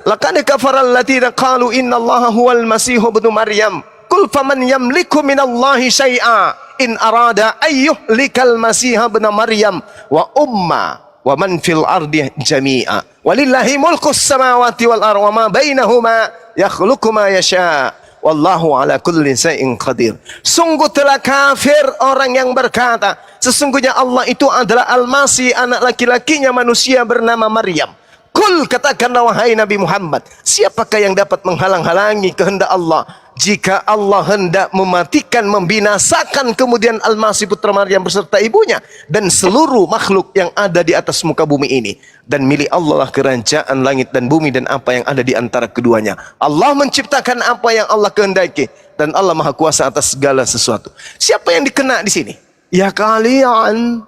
Laqad kafara alladziina qalu innallaha huwal masiihu ibnu Maryam. Qul faman yamliku minallahi syai'a in arada ayyuhlikal masiha ibnu Maryam wa umma wa man fil ardi jami'a. Walillahi mulkus samawati wal ardi wa ma bainahuma yakhluqu ma yasha. Wallahu ala kulli syai'in qadir. Sungguh telah kafir orang yang berkata, sesungguhnya Allah itu adalah Al-Masih, anak laki-lakinya manusia bernama Maryam. Kul, katakanlah wahai Nabi Muhammad, siapakah yang dapat menghalang-halangi kehendak Allah jika Allah hendak mematikan, membinasakan kemudian Al-Masih putra Maryam beserta ibunya dan seluruh makhluk yang ada di atas muka bumi ini. Dan milik Allah lah kerajaan langit dan bumi dan apa yang ada di antara keduanya. Allah menciptakan apa yang Allah kehendaki dan Allah Maha Kuasa atas segala sesuatu. Siapa yang dikena di sini? Ya kalian.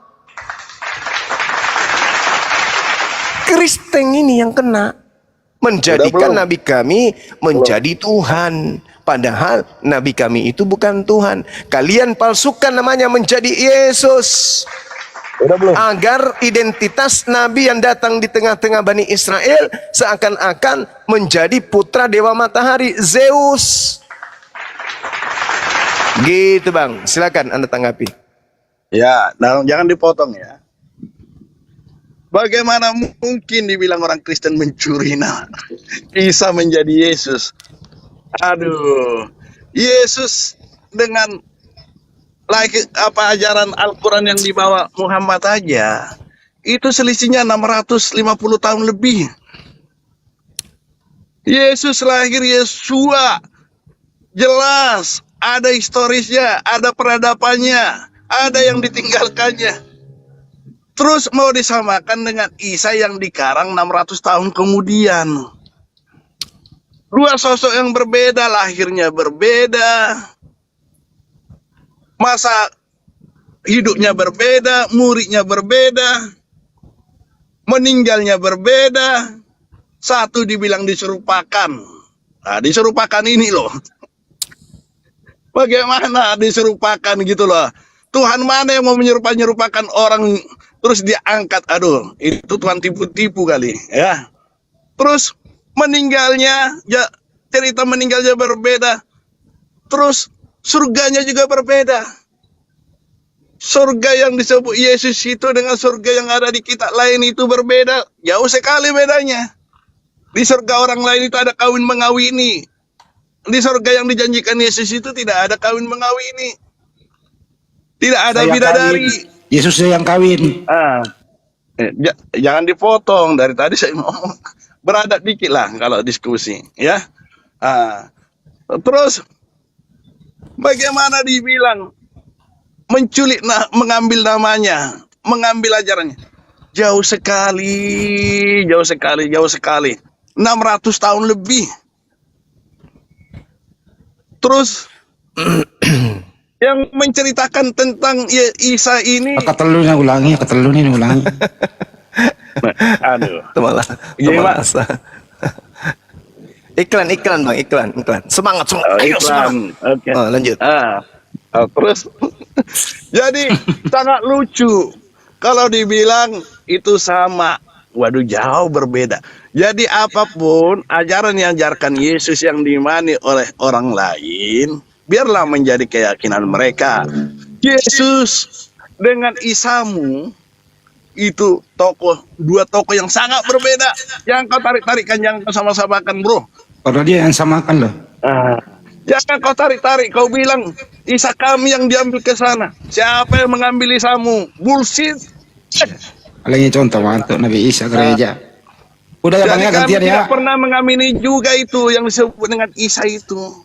Kristen ini yang kena, menjadikan Nabi kami menjadi Tuhan, padahal Nabi kami itu bukan Tuhan. Kalian palsukan namanya menjadi Yesus agar identitas Nabi yang datang di tengah-tengah Bani Israel seakan-akan menjadi putra dewa matahari Zeus. Gitu Bang, silakan Anda tanggapi. Ya, nah, jangan dipotong ya. Bagaimana mungkin dibilang orang Kristen mencuri Isa menjadi Yesus? Aduh, Yesus dengan ajaran Al-Quran yang dibawa Muhammad aja, itu selisihnya 650 tahun lebih. Yesus lahir Yesua, jelas ada historisnya, ada peradabannya, ada yang ditinggalkannya. Terus mau disamakan dengan Isa yang dikarang 600 tahun kemudian. Dua sosok yang berbeda, lahirnya berbeda, masa hidupnya berbeda, muridnya berbeda, meninggalnya berbeda. Satu dibilang diserupakan. Nah, diserupakan ini loh. Bagaimana diserupakan gitu loh. Tuhan mana yang mau menyerupakan orang terus diangkat? Aduh, itu Tuhan tipu-tipu kali ya. Terus meninggalnya, ya, cerita meninggalnya berbeda. Terus surganya juga berbeda. Surga yang disebut Yesus itu dengan surga yang ada di kitab lain itu berbeda. Jauh sekali bedanya. Di surga orang lain itu ada kawin mengawini. Di surga yang dijanjikan Yesus itu tidak ada kawin mengawini. Tidak ada bidadari. Yesus yang kawin. Jangan dipotong, dari tadi saya ngomong. Beradab dikit lah kalau diskusi, ya. Terus bagaimana dibilang menculik, mengambil namanya, mengambil ajarannya? Jauh sekali, jauh sekali, jauh sekali. 600 tahun lebih. Terus yang menceritakan tentang Isa ini, Ketelunya ulangi. Aduh, malah iklan Bang, iklan. Semangat. Ayo, iklan. Oke. Lanjut. Terus jadi sangat lucu kalau dibilang itu sama. Waduh, jauh berbeda. Jadi apapun ajaran yang diajarkan Yesus yang dimani oleh orang lain, biarlah menjadi keyakinan mereka. Yesus dengan Isamu itu dua tokoh yang sangat berbeda. Yang kau tarik-tarikan, jangan kau sama-samakan, bro. Padahal dia yang samakan loh. Jangan kau tarik-tarik, kau bilang Isa kami yang diambil ke sana. Siapa yang mengambil Isamu? Bullshit. Palingnya contoh untuk Nabi Isa gereja. Udah ya Bang ya, gantian ya. Tidak pernah mengamini juga itu yang disebut dengan Isa itu.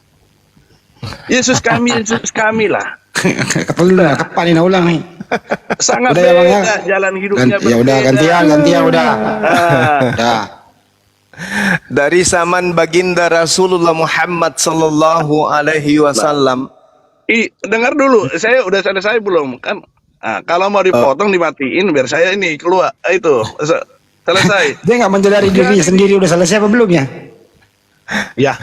Yesus kami lah. Ketelunya kapan ini ulang nih? Sangat udah beda ya, jalan hidupnya. Ya udah gantian udah. Udah. Dari zaman baginda Rasulullah Muhammad sallallahu alaihi wasallam. Dengar dulu, saya udah selesai belum kan? Kalau mau dipotong dimatiin biar saya ini keluar. Itu selesai. Dia nggak menjadari dirinya sendiri udah selesai apa belum ya? Ya.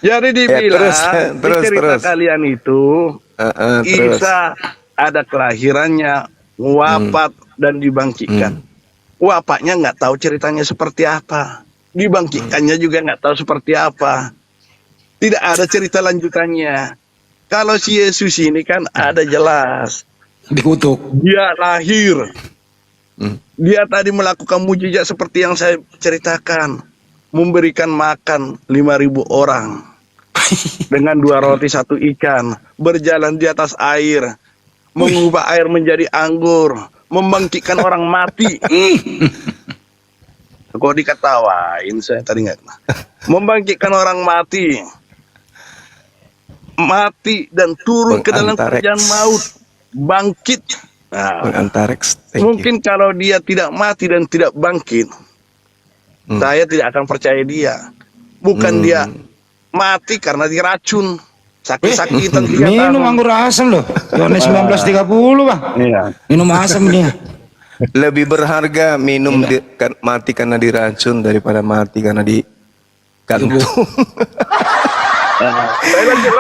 Jadi dibilang terus. cerita kalian itu Isa ada kelahirannya, wafat dan dibangkitkan. Wafatnya nggak tahu ceritanya seperti apa. Dibangkitkannya juga nggak tahu seperti apa. Tidak ada cerita lanjutannya. Kalau si Yesus ini kan ada jelas. Dikutuk. Dia lahir. Dia tadi melakukan mujizat seperti yang saya ceritakan. Memberikan makan 5.000 orang. Dengan 2 roti 1 ikan. Berjalan di atas air. Mengubah air menjadi anggur. Membangkitkan orang mati. Kok diketawain saya tadi nggak? Membangkitkan orang mati. Mati dan turun ke dalam kerajaan maut. Bangkit. Nah, mungkin kalau dia tidak mati dan tidak bangkit, saya tidak akan percaya dia. Bukan dia mati karena diracun, sakit-sakitan 3 tahun. Minum anggur asam loh, Yohanes 19:30 bang. Iya. Minum asam dia. Lebih berharga minum mati karena diracun daripada mati karena digantung.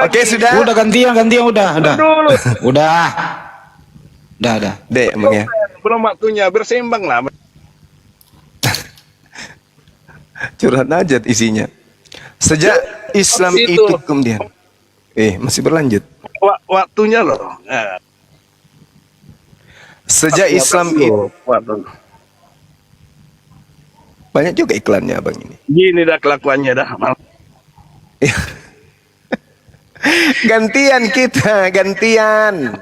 Oke, sudah. Udah gantian udah. Udah. Dek, emang ya. Belum waktunya, berseimbang lah. Curhat aja isinya. Sejak Islam itu kemudian. Masih berlanjut. Waktunya loh. Sejak Islam itu. Banyak juga iklannya abang ini. Gini dah kelakuannya dah. Gantian kita, gantian.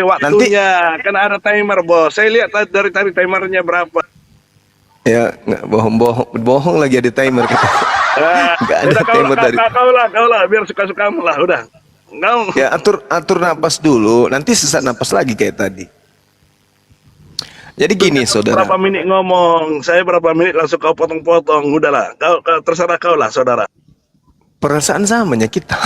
Waktunya kan ada timer bos. Saya lihat dari tadi timernya berapa. Ya nggak bohong lagi ada timer kita. Nggak ada timer tadi. Kau lah biar suka-sukamu lah udah. Ya atur napas dulu. Nanti sesak napas lagi kayak tadi. Jadi gini saudara. Berapa menit ngomong? Saya berapa menit langsung kau potong-potong. Udahlah. Kau terserah kau lah saudara. Perasaan samanya kita.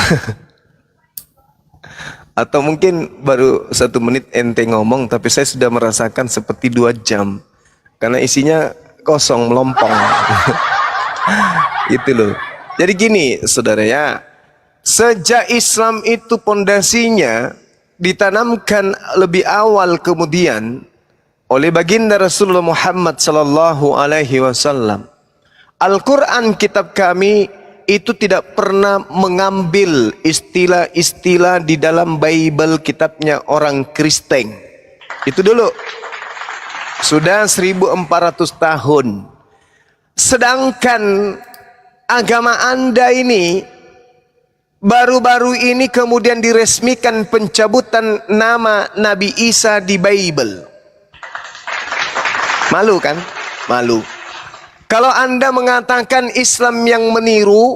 Atau mungkin baru 1 menit ente ngomong, tapi saya sudah merasakan seperti 2 jam. Karena isinya kosong, melompong. Itu loh. Jadi gini, saudara ya. Sejak Islam itu pondasinya ditanamkan lebih awal kemudian oleh baginda Rasulullah Muhammad sallallahu alaihi wasallam. Al-Quran kitab kami itu tidak pernah mengambil istilah-istilah di dalam Bible kitabnya orang Kristen. Itu dulu. Sudah 1400 tahun. Sedangkan agama Anda ini baru-baru ini kemudian diresmikan pencabutan nama Nabi Isa di Bible. Malu kan? Malu. Kalau Anda mengatakan Islam yang meniru,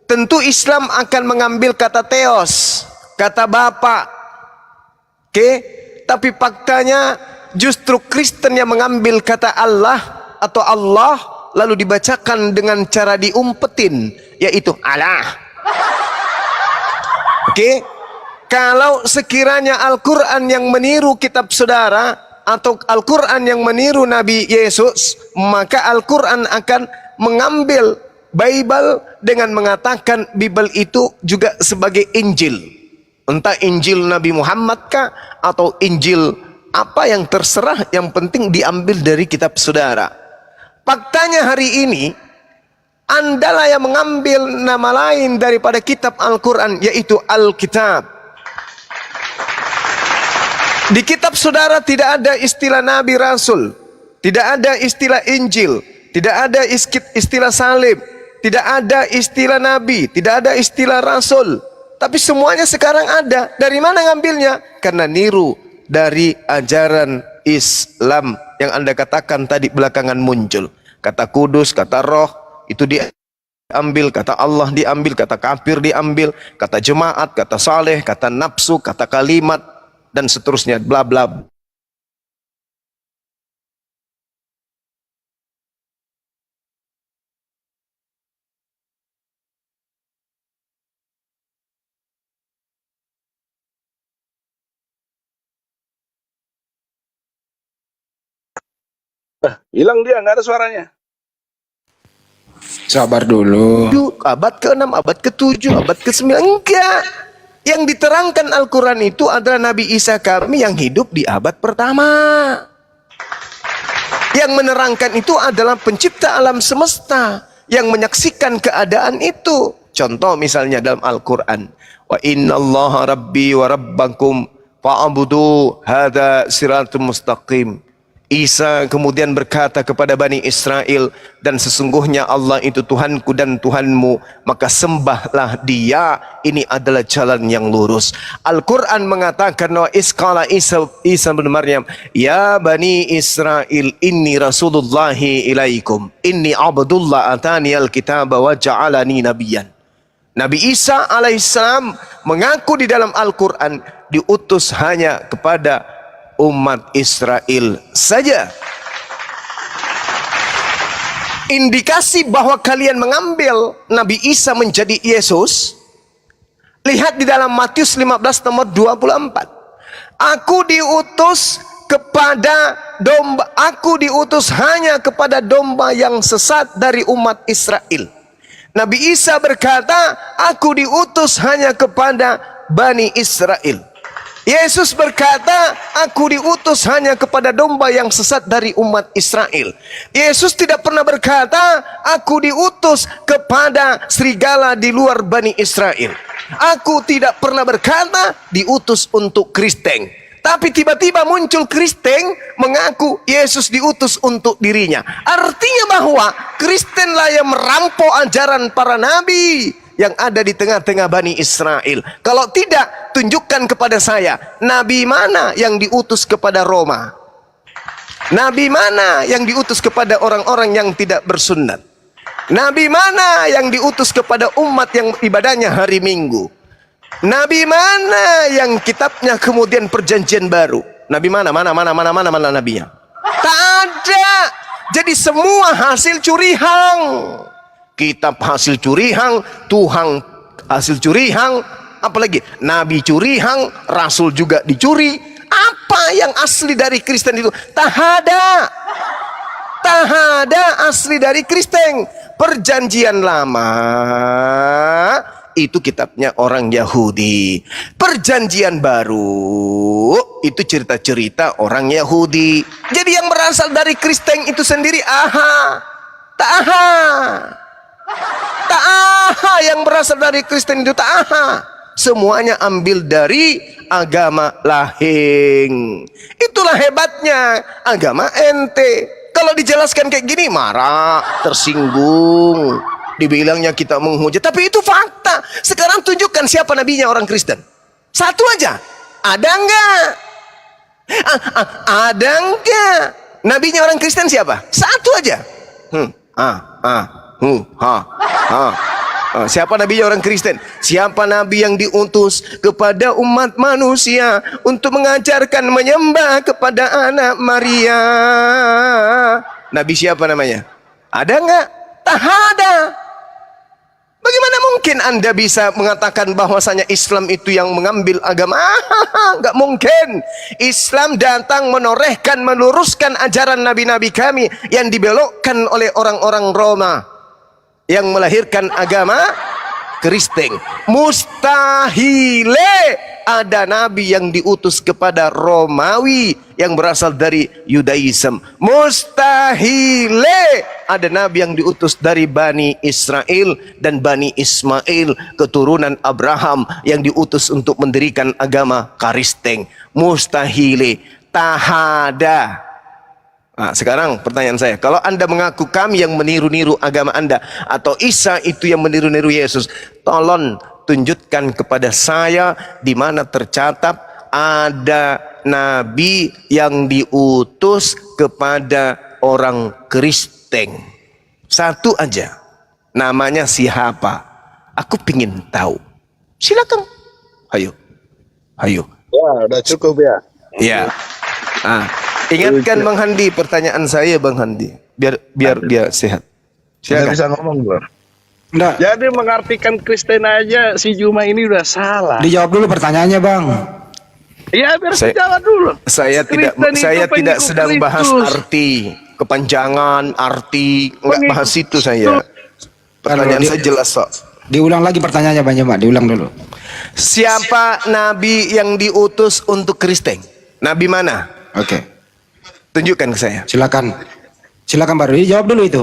tentu Islam akan mengambil kata theos, kata Bapa. Oke? Tapi faktanya justru Kristen yang mengambil kata Allah atau Allah lalu dibacakan dengan cara diumpetin, yaitu Allah. Oke? Kalau sekiranya Al-Quran yang meniru kitab saudara atau Al-Quran yang meniru Nabi Yesus, maka Al-Quran akan mengambil Bible dengan mengatakan Bible itu juga sebagai Injil. Entah Injil Nabi Muhammad kah atau Injil apa yang terserah, yang penting diambil dari kitab saudara. Faktanya hari ini Anda lah yang mengambil nama lain daripada kitab Al-Quran, yaitu Alkitab. Di kitab saudara tidak ada istilah Nabi Rasul, tidak ada istilah Injil, tidak ada istilah salib, tidak ada istilah Nabi, tidak ada istilah Rasul. Tapi semuanya sekarang ada. Dari mana ngambilnya? Karena niru dari ajaran Islam yang Anda katakan tadi belakangan muncul. Kata kudus, kata roh, itu diambil, kata Allah diambil, kata kafir diambil, kata jemaat, kata saleh, kata nafsu, kata kalimat, dan seterusnya, bla bla. Hilang dia, nggak ada suaranya. Sabar dulu. Abad ke-6, abad ke-7, abad ke-9, enggak. Yang diterangkan Al-Quran itu adalah Nabi Isa kami yang hidup di abad pertama. Yang menerangkan itu adalah pencipta alam semesta. yang menyaksikan keadaan itu. Contoh misalnya dalam Al-Quran, wa innallaha rabbi wa rabbakum fa'budu hadza siratul mustaqim. Isa kemudian berkata kepada Bani Israel, dan sesungguhnya Allah itu Tuhanku dan Tuhanmu, maka sembahlah Dia, ini adalah jalan yang lurus. Al-Quran mengatakan, wa isqala Isa bin Maryam, ya Bani Israel, inni rasulullahi ilaikum, inni abdullah atani al-kitaba wa ja'alani nabiyan. Nabi Isa alaihissalam mengaku di dalam Al-Quran diutus hanya kepada umat Israel saja. Indikasi bahwa kalian mengambil Nabi Isa menjadi Yesus, lihat di dalam Matius 15 nomor 24. Aku diutus kepada domba, aku diutus hanya kepada domba yang sesat dari umat Israel. Nabi Isa berkata, aku diutus hanya kepada Bani Israel. Yesus berkata, aku diutus hanya kepada domba yang sesat dari umat Israel. Yesus tidak pernah berkata, aku diutus kepada serigala di luar Bani Israel. Aku tidak pernah berkata diutus untuk Kristen. Tapi tiba-tiba muncul Kristen mengaku Yesus diutus untuk dirinya. Artinya bahwa Kristenlah yang merampok ajaran para nabi yang ada di tengah-tengah Bani Israel. Kalau tidak, tunjukkan kepada saya, nabi mana yang diutus kepada Roma? Nabi mana yang diutus kepada orang-orang yang tidak bersunat? Nabi mana yang diutus kepada umat yang ibadahnya hari Minggu? Nabi mana yang kitabnya kemudian perjanjian baru? Nabi mana nabinya? Tak ada. Jadi semua hasil curihan. Kitab hasil curihan, Tuhan hasil curihan, apalagi Nabi curihan, Rasul juga dicuri. Apa yang asli dari Kristen itu? Tak ada. Tak ada asli dari Kristen. Perjanjian lama itu kitabnya orang Yahudi. Perjanjian baru itu cerita-cerita orang Yahudi. Jadi yang berasal dari Kristen itu sendiri tak yang berasal dari Kristen itu tak semuanya ambil dari agama lahing. Itulah hebatnya agama ente. Kalau dijelaskan kayak gini marah, tersinggung, dibilangnya kita menghujat. Tapi itu fakta. Sekarang tunjukkan siapa nabinya orang Kristen. Satu aja. Ada enggak? Ada enggak? Nabinya orang Kristen siapa? Satu aja. Siapa nabinya orang Kristen? Siapa nabi yang diutus kepada umat manusia untuk mengajarkan menyembah kepada anak Maria? Nabi siapa namanya? Ada enggak? Tak ada. Bagaimana mungkin Anda bisa mengatakan bahwasanya Islam itu yang mengambil agama? Enggak mungkin. Islam datang menorehkan, meluruskan ajaran nabi-nabi kami yang dibelokkan oleh orang-orang Roma yang melahirkan agama Kristen. Mustahile ada nabi yang diutus kepada Romawi yang berasal dari Yudaism. Mustahile ada nabi yang diutus dari Bani Israel dan Bani Ismail, keturunan Abraham, yang diutus untuk mendirikan agama Kristen. Mustahile. Tahada. Nah, sekarang pertanyaan saya, kalau Anda mengaku kami yang meniru-niru agama Anda, atau Isa itu yang meniru-niru Yesus, tolong tunjukkan kepada saya di mana tercatat ada nabi yang diutus kepada orang Kristen. Satu aja. Namanya siapa? Aku pingin tahu. Silakan. Ayo. Ya, udah cukup ya. Ya. Ingatkan Bang Handi pertanyaan saya, Bang Handi, biar dia sehat. Saya bisa ngomong, Bro. Enggak. Jadi mengartikan Kristen aja si Juma ini udah salah. Dijawab dulu pertanyaannya, Bang. Iya, biar saya jawab dulu. Saya tidak sedang bahas arti, kepanjangan arti, enggak bahas itu saya. Pertanyaan saya jelas kok. Diulang lagi pertanyaannya, Bang Jemaat, diulang dulu. Siapa nabi yang diutus untuk Kristen? Nabi mana? Oke. Tunjukkan ke saya. Silakan baru dijawab dulu itu.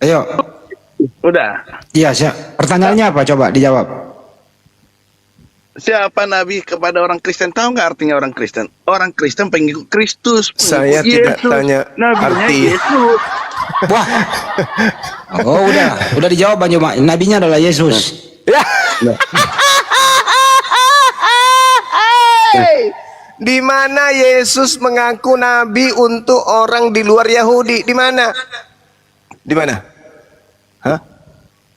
Ayo. Udah. Iya, siap. Pertanyaannya apa? Coba dijawab. Siapa nabi kepada orang Kristen? Tahu nggak artinya orang Kristen? Orang Kristen pengikut Kristus. Saya Pengikut tidak Yesus. tanya Nabinya arti. Yesus. Wah. Oh, udah dijawab Bang Juma. Nabinya adalah Yesus. Ya. Di mana Yesus mengaku nabi untuk orang di luar Yahudi? Di mana? Di mana? Hah?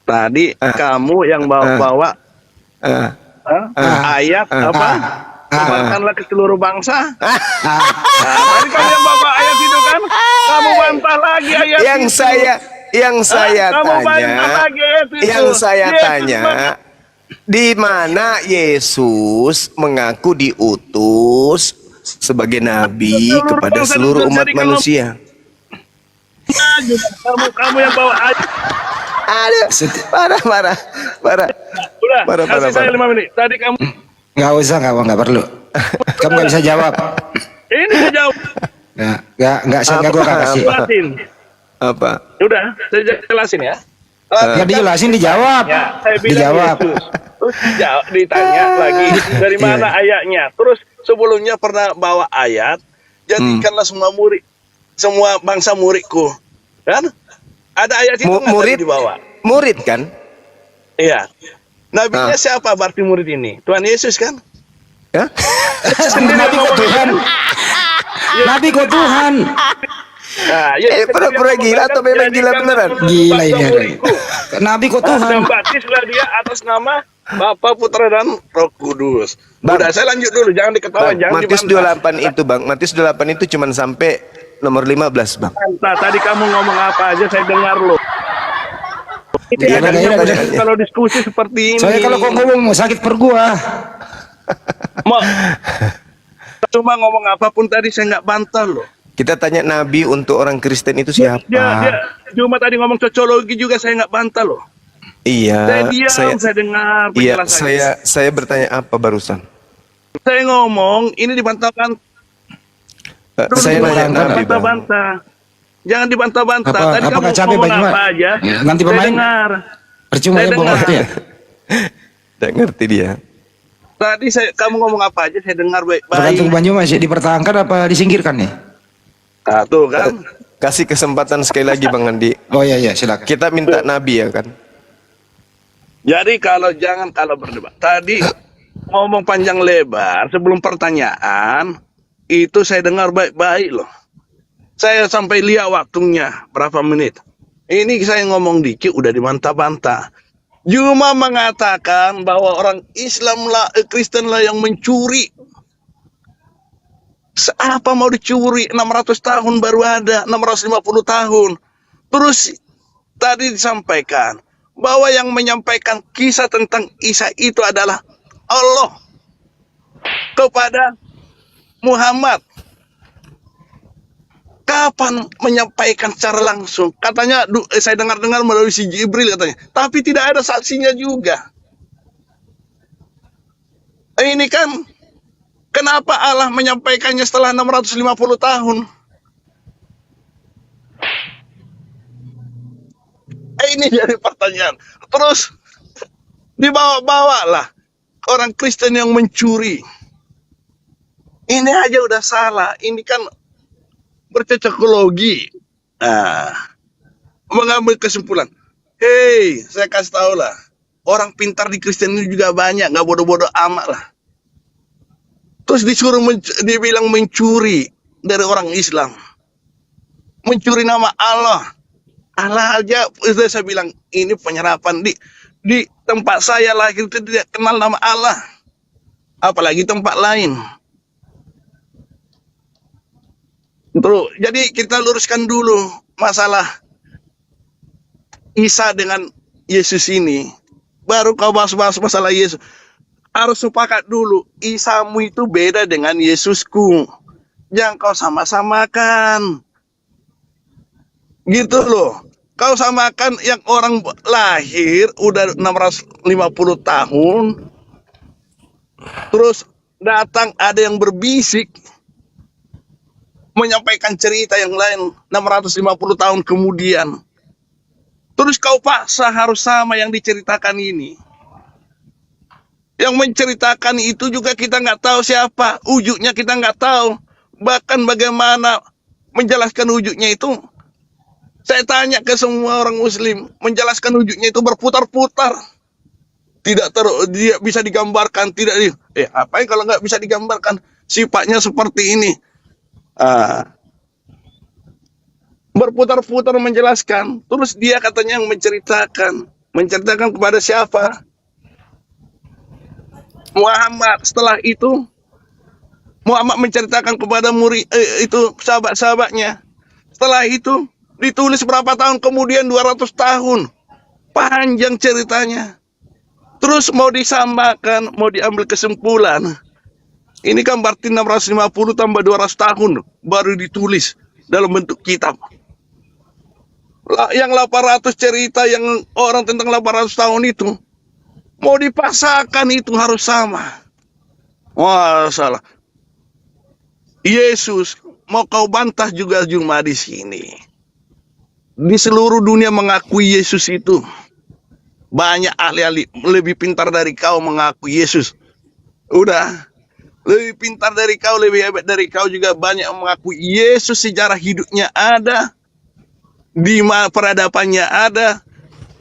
Tadi kamu yang bawa-bawa ayat apa? Sebarkanlah ke seluruh bangsa. Tadi kamu yang bawa ayat itu kan? Kamu bantah lagi ayat Yang itu. saya Kamu bantah tanya, lagi ayat itu. yang saya Yesus tanya, di mana Yesus mengaku diutus sebagai nabi kepada seluruh umat manusia? Kamu yang bawa ayat. Aduh, parah. Udah, Parah. kasih saya 5 menit. Tadi kamu Nggak usah, nggak perlu. Kamu nggak bisa jawab. ini saya jawab. Nggak saya nggak gua kasih. Jelasin. Apa? Udah, saya jelasin ya. Nggak dijelasin, dijawab. Ya, saya bilang Dijawab. Yesus. Terus ditanya lagi dari mana ayatnya. Terus sebelumnya pernah bawa ayat, jadikanlah semua bangsa muridku. Kan? Ada ayat itu nggak Murid tadi dibawa? Murid kan? Iya. Nabinya siapa berarti murid ini? Tuhan Yesus kan? Ya? Nabi kok Tuhan. Nabi kok Tuhan. Nah, ya, Pura-pura gila atau memang gila beneran? Gila ini ada. muridku. Nabi kok Dan Tuhan. baptislah dia atas nama Bapa, Putra dan Roh Kudus. Bang. Udah, saya lanjut dulu, jangan diketawa, Bang, jangan Matius dibantah. 28 itu Bang, Matius 28 itu cuman sampai nomor 15 Bang. Nah, tadi kamu ngomong apa aja saya dengar loh. Ini Iya, ada iya, banyak iya. kalau diskusi seperti ini. Soalnya kalau kau ngomong sakit perut gua. Mau cuma ngomong apapun tadi saya nggak bantah loh. Kita tanya nabi untuk orang Kristen itu siapa? Dia cuma tadi ngomong cocologi juga saya nggak bantah loh. Iya, Saya diam, saya dengar iya, penjelasannya. saya bertanya apa barusan? Saya ngomong ini dibantahkan. Saya nanya nabi Bang. Bantah-bantah. Jangan dibantah-bantah. Apa- Tadi apakah kamu capek, ngomong Bang Iwan? apa aja. Ya, ganti saya pemain. dengar. Percuma Saya ya bohong dengar. ya. Tidak ngerti dia. Tadi kamu ngomong apa aja saya dengar baik-baik. Tergantung Banyu masih dipertahankan apa disingkirkan nih? Nah, tuh kan. Kasih kesempatan sekali lagi Bang Andi. Oh iya silakan. Kita minta nabi ya kan? Jadi kalau berdebat. Tadi ngomong panjang lebar sebelum pertanyaan itu saya dengar baik-baik loh. Saya sampai lihat waktunya berapa menit. Ini saya ngomong dikit udah dibantah-bantah. Cuma mengatakan bahwa orang Islam lah, Kristen lah yang mencuri. Apa mau dicuri? 600 tahun baru ada, 650 tahun. Terus tadi disampaikan bahwa yang menyampaikan kisah tentang Isa itu adalah Allah kepada Muhammad. Kapan menyampaikan secara langsung? Katanya saya dengar-dengar melalui si Jibril katanya. Tapi tidak ada saksinya juga. Ini kan kenapa Allah menyampaikannya setelah 650 tahun? Ini jadi pertanyaan. Terus dibawa-bawa lah orang Kristen yang mencuri. Ini aja udah salah. Ini kan bercocokologi. Nah, mengambil kesimpulan. Hei, saya kasih tahu lah. Orang pintar di Kristen ini juga banyak. Nggak bodoh-bodoh amat lah. Terus disuruh dibilang mencuri dari orang Islam. Mencuri nama Allah. Allah aja, saya bilang, ini penyerapan. Di tempat saya lahir itu tidak kenal nama Allah. Apalagi tempat lain. Terus, jadi kita luruskan dulu masalah Isa dengan Yesus ini. Baru kau bahas masalah Yesus. Harus sepakat dulu, Isamu itu beda dengan Yesusku. Jangan kau sama-samakan. Gitu loh. Kau samakan yang orang lahir udah 650 tahun. Terus datang ada yang berbisik. Menyampaikan cerita yang lain 650 tahun kemudian. Terus kau paksa harus sama yang diceritakan ini. Yang menceritakan itu juga kita nggak tahu siapa, wujudnya kita nggak tahu. Bahkan bagaimana menjelaskan wujudnya itu, saya tanya ke semua orang Muslim, menjelaskan wujudnya itu berputar-putar. Dia bisa digambarkan, tidak. Apa yang kalau nggak bisa digambarkan? Sifatnya seperti ini. Berputar-putar menjelaskan. Terus dia katanya yang menceritakan kepada siapa? Muhammad. Setelah itu Muhammad menceritakan kepada murid itu sahabat-sahabatnya. Setelah itu ditulis berapa tahun kemudian, 200 tahun. Panjang ceritanya. Terus mau disamakan, mau diambil kesimpulan. Ini kan berarti 650 tambah 200 tahun baru ditulis dalam bentuk kitab. Yang 800 cerita yang orang tentang 800 tahun itu mau dipaksakan itu harus sama. Wah, salah. Yesus mau kau bantah juga cuma di sini. Di seluruh dunia mengakui Yesus itu. Banyak ahli-ahli lebih pintar dari kau mengakui Yesus. Udah. Lebih pintar dari kau, lebih hebat dari kau juga banyak yang mengakui Yesus. Sejarah hidupnya ada. Di mana peradabannya ada.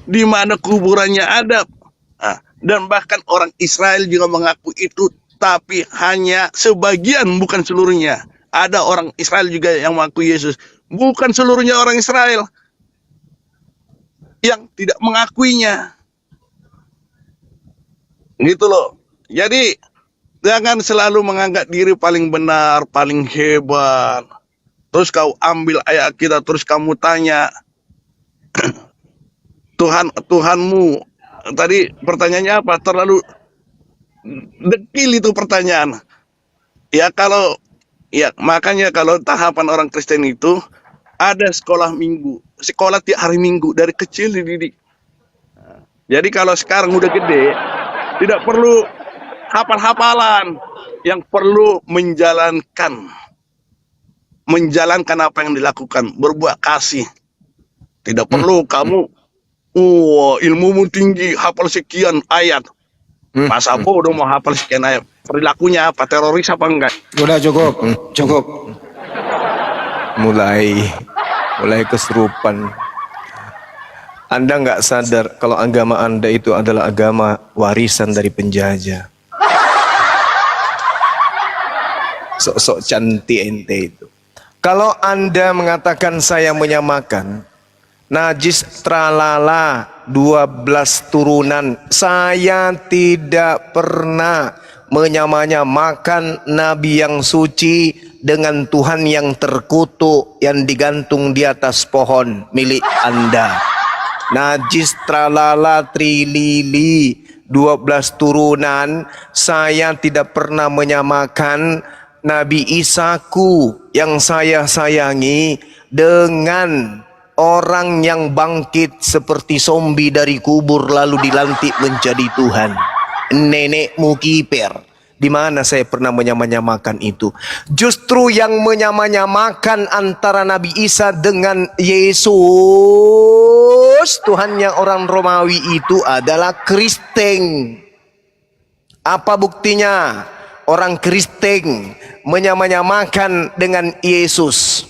Di mana kuburannya ada. Dan bahkan orang Israel juga mengaku itu, tapi hanya sebagian, bukan seluruhnya. Ada orang Israel juga yang mengaku Yesus, bukan seluruhnya orang Israel yang tidak mengakuinya. Gitu loh. Jadi jangan selalu menganggap diri paling benar, paling hebat. Terus kau ambil ayat kita, terus kamu tanya, Tuhanmu. Tadi pertanyaannya apa? Terlalu dekil itu pertanyaan. Makanya kalau tahapan orang Kristen itu ada sekolah minggu, sekolah tiap hari minggu dari kecil dididik. Jadi kalau sekarang udah gede, tidak perlu hafal-hafalan, yang perlu menjalankan apa yang dilakukan, berbuat kasih. Tidak perlu kamu ilmumu tinggi, hafal sekian ayat. Masa bodoh mau hafal sekian ayat. Perilakunya apa? Teroris apa enggak? Udah cukup, cukup. Mulai kesurupan. Anda nggak sadar kalau agama Anda itu adalah agama warisan dari penjajah. Sok-sok cantik ente itu. Kalau Anda mengatakan saya menyamakan, najis tralala 12 turunan, saya tidak pernah menyamakan Nabi yang suci dengan Tuhan yang terkutuk yang digantung di atas pohon milik Anda. Najis tralala trilili 12 turunan, saya tidak pernah menyamakan Nabi Isaku yang saya sayangi dengan orang yang bangkit seperti zombie dari kubur lalu dilantik menjadi Tuhan. Nenekmu kiper. Di mana saya pernah menyamakan itu? Justru yang menyamakan antara Nabi Isa dengan Yesus, Tuhannya orang Romawi itu adalah Kristen. Apa buktinya? Orang Kristen menyamakan dengan Yesus.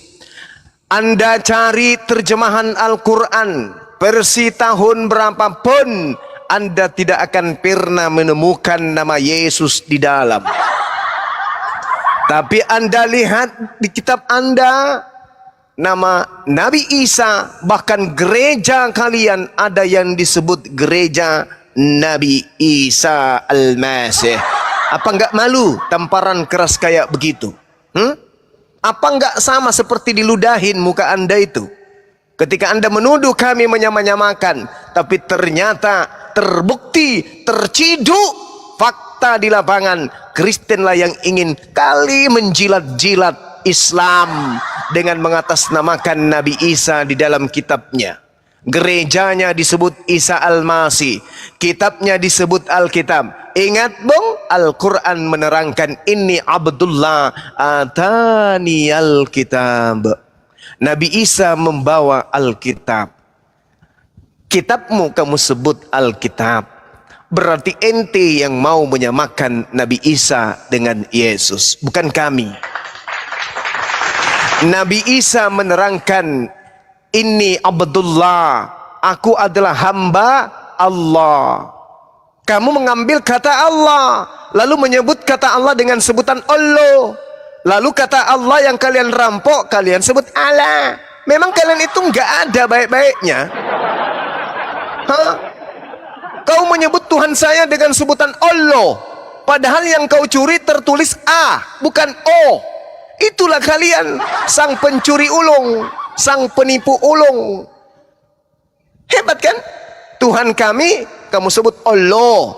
Anda cari terjemahan Al-Quran versi tahun berapapun, Anda tidak akan pernah menemukan nama Yesus di dalam. Tapi Anda lihat di kitab Anda, nama Nabi Isa, bahkan gereja kalian ada yang disebut gereja Nabi Isa Al-Masih. Apa enggak malu tamparan keras kayak begitu? Apa enggak sama seperti diludahin muka Anda itu? Ketika Anda menuduh kami menyamakan, tapi ternyata terbukti, terciduk fakta di lapangan, Kristenlah yang ingin kali menjilat-jilat Islam dengan mengatasnamakan Nabi Isa di dalam kitabnya. Gerejanya disebut Isa Al-Masih, kitabnya disebut Alkitab. Ingat bung, Al-Quran menerangkan ini Abdullah atani Alkitab. Nabi Isa membawa Alkitab. kitabmu kamu sebut Alkitab. Berarti ente yang mau menyamakan Nabi Isa dengan Yesus, bukan kami. Nabi Isa menerangkan, ini Abdullah, aku adalah hamba Allah. Kamu mengambil kata Allah, lalu menyebut kata Allah dengan sebutan Allah. Lalu kata Allah yang kalian rampok, kalian sebut Allah. Memang kalian itu nggak ada baik-baiknya. Hah? Kau menyebut Tuhan saya dengan sebutan Allah, padahal yang kau curi tertulis A, bukan O. Itulah kalian, sang pencuri ulung, sang penipu ulung. Hebat kan? Tuhan kami, kamu sebut Allah.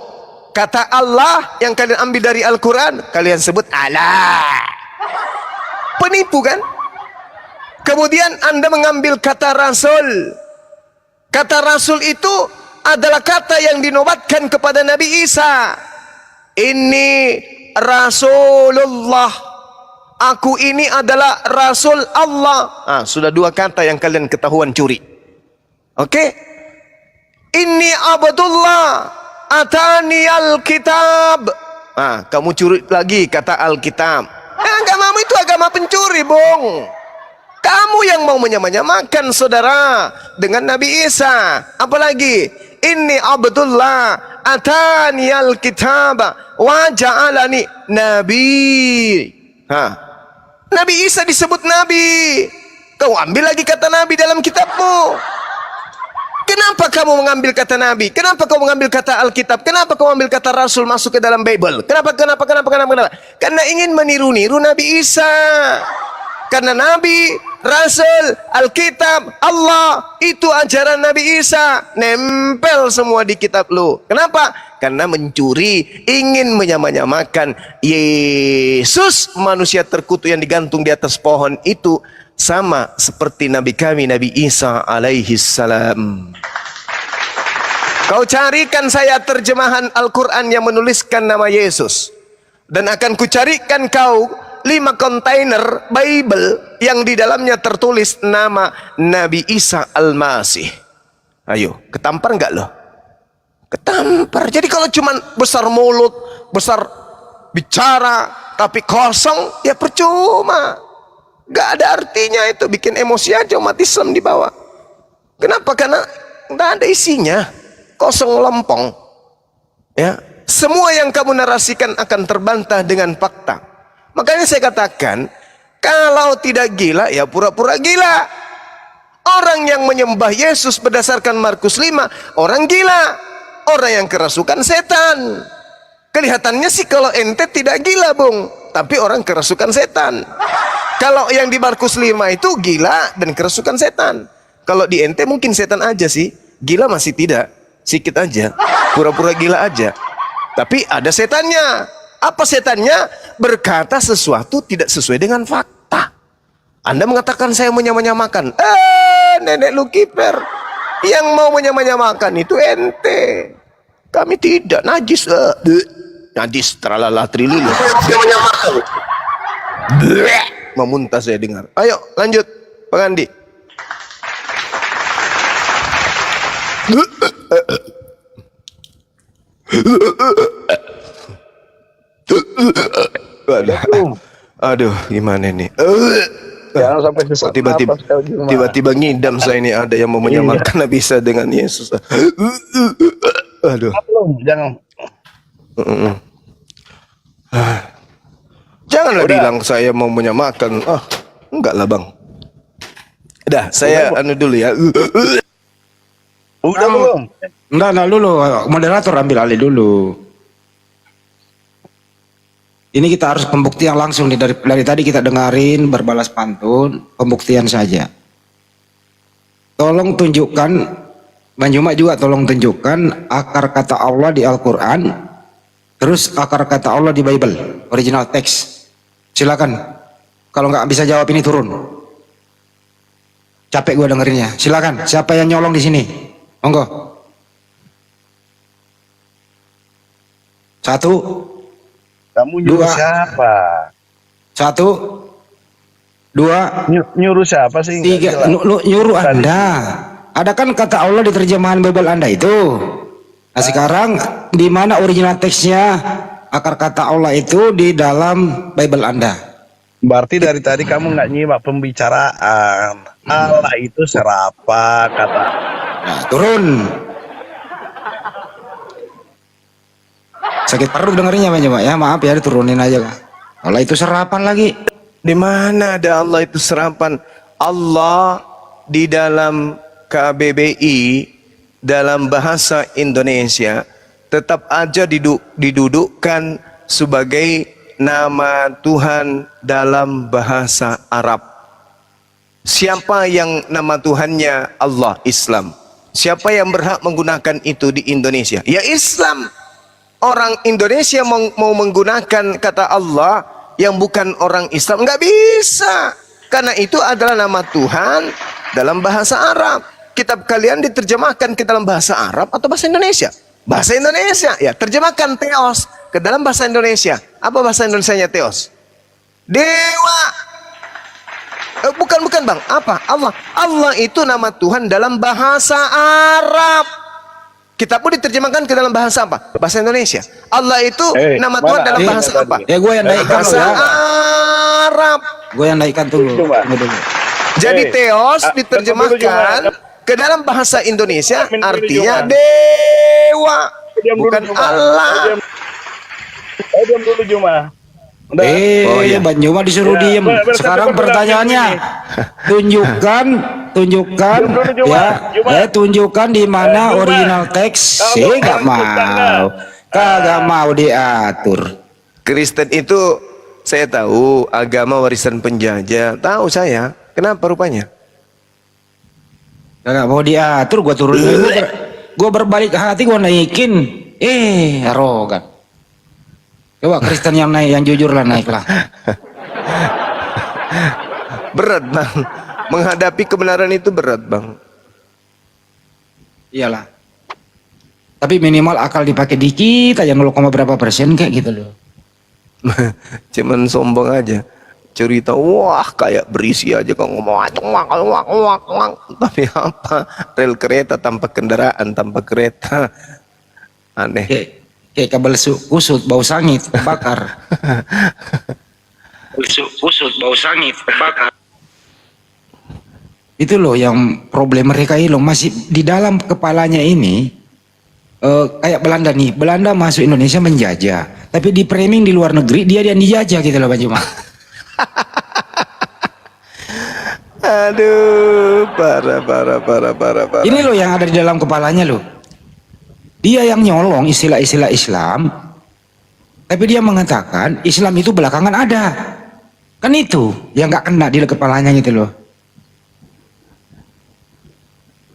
Kata Allah yang kalian ambil dari Al-Quran, kalian sebut Allah. Penipu kan? Kemudian Anda mengambil kata Rasul. Kata Rasul itu adalah kata yang dinobatkan kepada Nabi Isa. Ini Rasulullah, aku ini adalah Rasul Allah. Sudah dua kata yang kalian ketahuan curi. Oke? Ini Abdullah, atani Alkitab. Kamu curi lagi kata Alkitab. Agamamu itu agama pencuri, Bung. Kamu yang mau menyamakan saudara dengan Nabi Isa. Apalagi ini Abdullah atani alkitab wa ja'alani nabi. Nabi Isa disebut nabi. Kau ambil lagi kata nabi dalam kitabmu. Kenapa kamu mengambil kata nabi? Kenapa kau mengambil kata Alkitab? Kenapa kau ambil kata Rasul masuk ke dalam Bible? Kenapa? Karena ingin meniru-niru Nabi Isa. Karena Nabi, Rasul, Alkitab, Allah, itu ajaran Nabi Isa. Nempel semua di kitab lu. Kenapa? Karena mencuri, ingin menyamakan Yesus, manusia terkutuk yang digantung di atas pohon itu, sama seperti Nabi kami, Nabi Isa alaihi salam. Kau carikan saya terjemahan Al-Quran yang menuliskan nama Yesus. Dan akan kucarikan kau 5 kontainer Bible yang di dalamnya tertulis nama Nabi Isa Al-Masih. Ayo, ketampar enggak loh? Ketampar. Jadi kalau cuma besar mulut, besar bicara, tapi kosong, ya percuma. Enggak ada artinya itu, bikin emosi aja umat Islam di bawah. Kenapa? Karena enggak ada isinya, kosong lempong. Ya, semua yang kamu narasikan akan terbantah dengan fakta. Makanya saya katakan, kalau tidak gila, ya pura-pura gila. Orang yang menyembah Yesus berdasarkan Markus 5, orang gila. Orang yang kerasukan setan. Kelihatannya sih kalau ente tidak gila, Bung. Tapi orang kerasukan setan. Kalau yang di Markus 5 itu gila dan kerasukan setan. Kalau di ente mungkin setan aja sih. Gila masih tidak. Sikit aja. Pura-pura gila aja. Tapi ada setannya. Apa setannya? Berkata sesuatu tidak sesuai dengan fakta. Anda mengatakan saya menyamakan. Nenek lu kiper. Yang mau menyamakan itu ente. Kami tidak. Najis. Najis. Tralala trilulu. Dia menyamakan. Memuntah saya dengar. Ayo lanjut. Bang Andi. Aduh, gimana nih? Jangan sampai sesak tiba-tiba ngidam saya ini, ada yang mau menyamakan Nabi Isa dengan Yesus. Aduh. Jangan. Janganlah bilang saya mau menyamakan. Enggak lah, Bang. Udah, saya anu dulu ya. Udah belum? Enggak dulu, moderator ambil alih dulu. Ini kita harus pembuktian langsung nih, dari tadi kita dengarin berbalas pantun, pembuktian saja. Tolong tunjukkan, Bang Juma juga tolong tunjukkan akar kata Allah di Al-Quran, terus akar kata Allah di Bible, original text. Silakan. Kalau nggak bisa jawab ini turun. Capek gue dengerinnya. Silakan. Siapa yang nyolong di sini? Monggo. 1. Kamu nyuruh siapa? 1, 2, Nyuruh siapa sih? 3. Nyuruh Anda. Ada kan kata Allah di terjemahan Bible Anda itu. Nah, sekarang di mana original teksnya akar kata Allah itu di dalam Bible Anda? Berarti dari tadi kamu nggak nyimak pembicaraan. Allah itu serapa kata. Nah, turun. Sakit perut dengarnya Bang ya, maaf ya, diturunin aja Kak. Allah itu serapan lagi. Di mana ada Allah itu serapan? Allah di dalam KBBI dalam bahasa Indonesia tetap aja didudukkan sebagai nama Tuhan dalam bahasa Arab. Siapa yang nama Tuhannya Allah, Islam? Siapa yang berhak menggunakan itu di Indonesia? Ya Islam. Orang Indonesia mau menggunakan kata Allah yang bukan orang Islam, nggak bisa. Karena itu adalah nama Tuhan dalam bahasa Arab. Kitab kalian diterjemahkan ke dalam bahasa Arab atau bahasa Indonesia? Bahasa Indonesia. Ya, terjemahkan Theos ke dalam bahasa Indonesia. Apa bahasa Indonesianya Theos? Dewa. Bukan Bang. Apa? Allah. Allah itu nama Tuhan dalam bahasa Arab. Kita pun diterjemahkan ke dalam bahasa apa? Bahasa Indonesia. Allah itu nama Tuhan dalam bahasa apa? Ya gue yang naikkan Bahasa ya. Arab. Gue yang naikkan dulu. Jadi Theos diterjemahkan ke dalam bahasa Indonesia artinya dewa, bukan Allah. Diam dulu Juma. Ya. Bang Juma disuruh diem. Sekarang pertanyaannya, tunjukkan ya, tunjukkan di mana original teks. Kagak mau diatur. Kristen itu saya tahu agama warisan penjajah, tahu saya. Kenapa rupanya? Kagak mau diatur, gua turunin. Gua berbalik hati, gua naikin. Arogan. Coba Kristen yang naik, yang jujur lah naiklah. Berat Bang, menghadapi kebenaran itu berat Bang. Iyalah. Tapi minimal akal dipakai dikit aja, 0, berapa persen kayak gitu loh. Cuman sombong aja. Cerita wah kayak berisi aja kok ngomong tapi apa? Rel kereta tanpa kendaraan, tanpa kereta. Aneh. Kayak kabel kusut bau sangit terbakar. kusut bau sangit terbakar. Itu loh yang problem mereka ini loh, masih di dalam kepalanya ini kayak Belanda nih. Belanda masuk Indonesia menjajah, tapi di framing di luar negeri dia yang dijajah gitu loh Pak Juma. Aduh, parah. Ini loh yang ada di dalam kepalanya loh. Dia yang nyolong istilah-istilah Islam, tapi dia mengatakan Islam itu belakangan ada. Kan itu yang nggak kena di kepalanya gitu loh.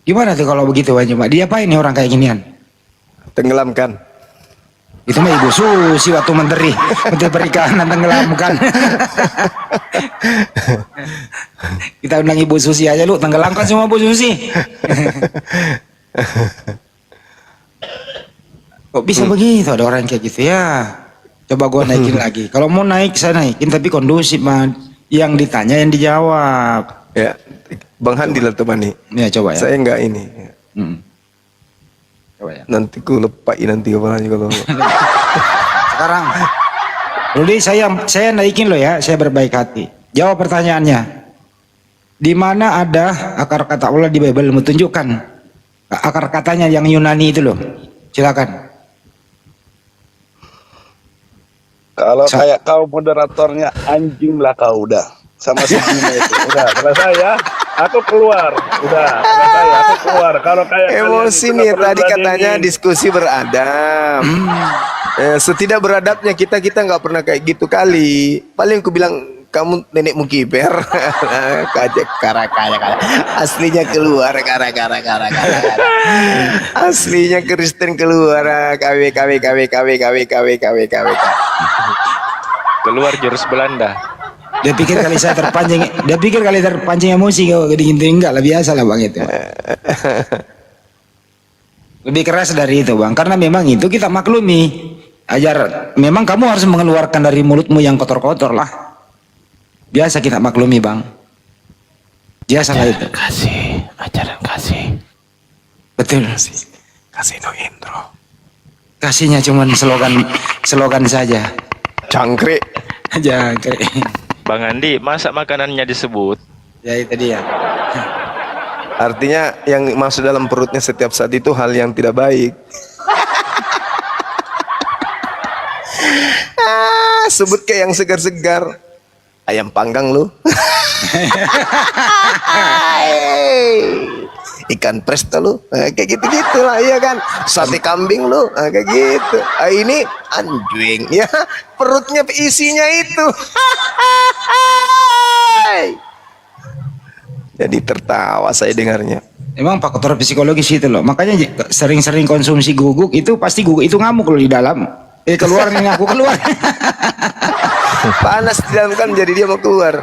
Gimana tuh kalau begitu Pak Juma? Dia apa ini orang kayak ginian? Tenggelamkan. Itu mah Ibu Susi waktu Menteri Perikanan tenggelamkan. Kita undang Ibu Susi aja lu, tenggelamkan semua Bu Susi. Kok bisa begitu ada orang kayak gitu ya? Coba gua naikin lagi. Kalau mau naik saya naikin, tapi kondusif man. Yang ditanya yang dijawab. Ya, Bang Handi lah temani. Ya coba ya. Saya enggak ini. Coba ya. Nanti ku lepai nanti kepalanya kalau. Sekarang, Rudi saya naikin lo ya. Saya berbaik hati. Jawab pertanyaannya. Di mana ada akar kata Allah di Bible? Mau tunjukkan akar katanya yang Yunani itu loh. Silakan. Kalau kayak kau moderatornya anjing lah kau udah sama si Juma itu udah selesai ya. Aku keluar, udah selesai aku keluar. Kalau kayak emosi nih tadi katanya diskusi beradab. Setidak beradabnya kita nggak pernah kayak gitu kali. Paling aku bilang kamu nenekmu kiper. Kajak kara. Aslinya keluar kara. Aslinya Kristen keluar KW. Keluar jurus Belanda. Dia pikir kali saya terpancing, emosi kok gini-gini, enggak lah, biasa lah Bang itu. Lebih keras dari itu Bang, karena memang itu kita maklumi. Memang kamu harus mengeluarkan dari mulutmu yang kotor-kotor lah. Biasa kita maklumi Bang. Biasa lah itu. Ajaran kasih. Betul. Kasih no intro. Kasihnya cuman slogan saja. Cangkrik. Aja kayak. Bang Andi, masa makanannya disebut? Ya itu dia. Artinya yang masuk dalam perutnya setiap saat itu hal yang tidak baik. Sebut kayak yang segar-segar. Ayam panggang lu. Ikan presto lu. Kayak gitu-gitu lah, iya kan. Sate kambing lu. Kayak gitu. Ini anjing ya. Perutnya isinya itu. Jadi tertawa saya dengarnya. Emang faktor psikologis itu loh. Makanya sering-sering konsumsi guguk itu pasti guguk itu ngamuk loh di dalam. Keluar nih aku keluar. Panas di dalam kan jadi dia mau keluar.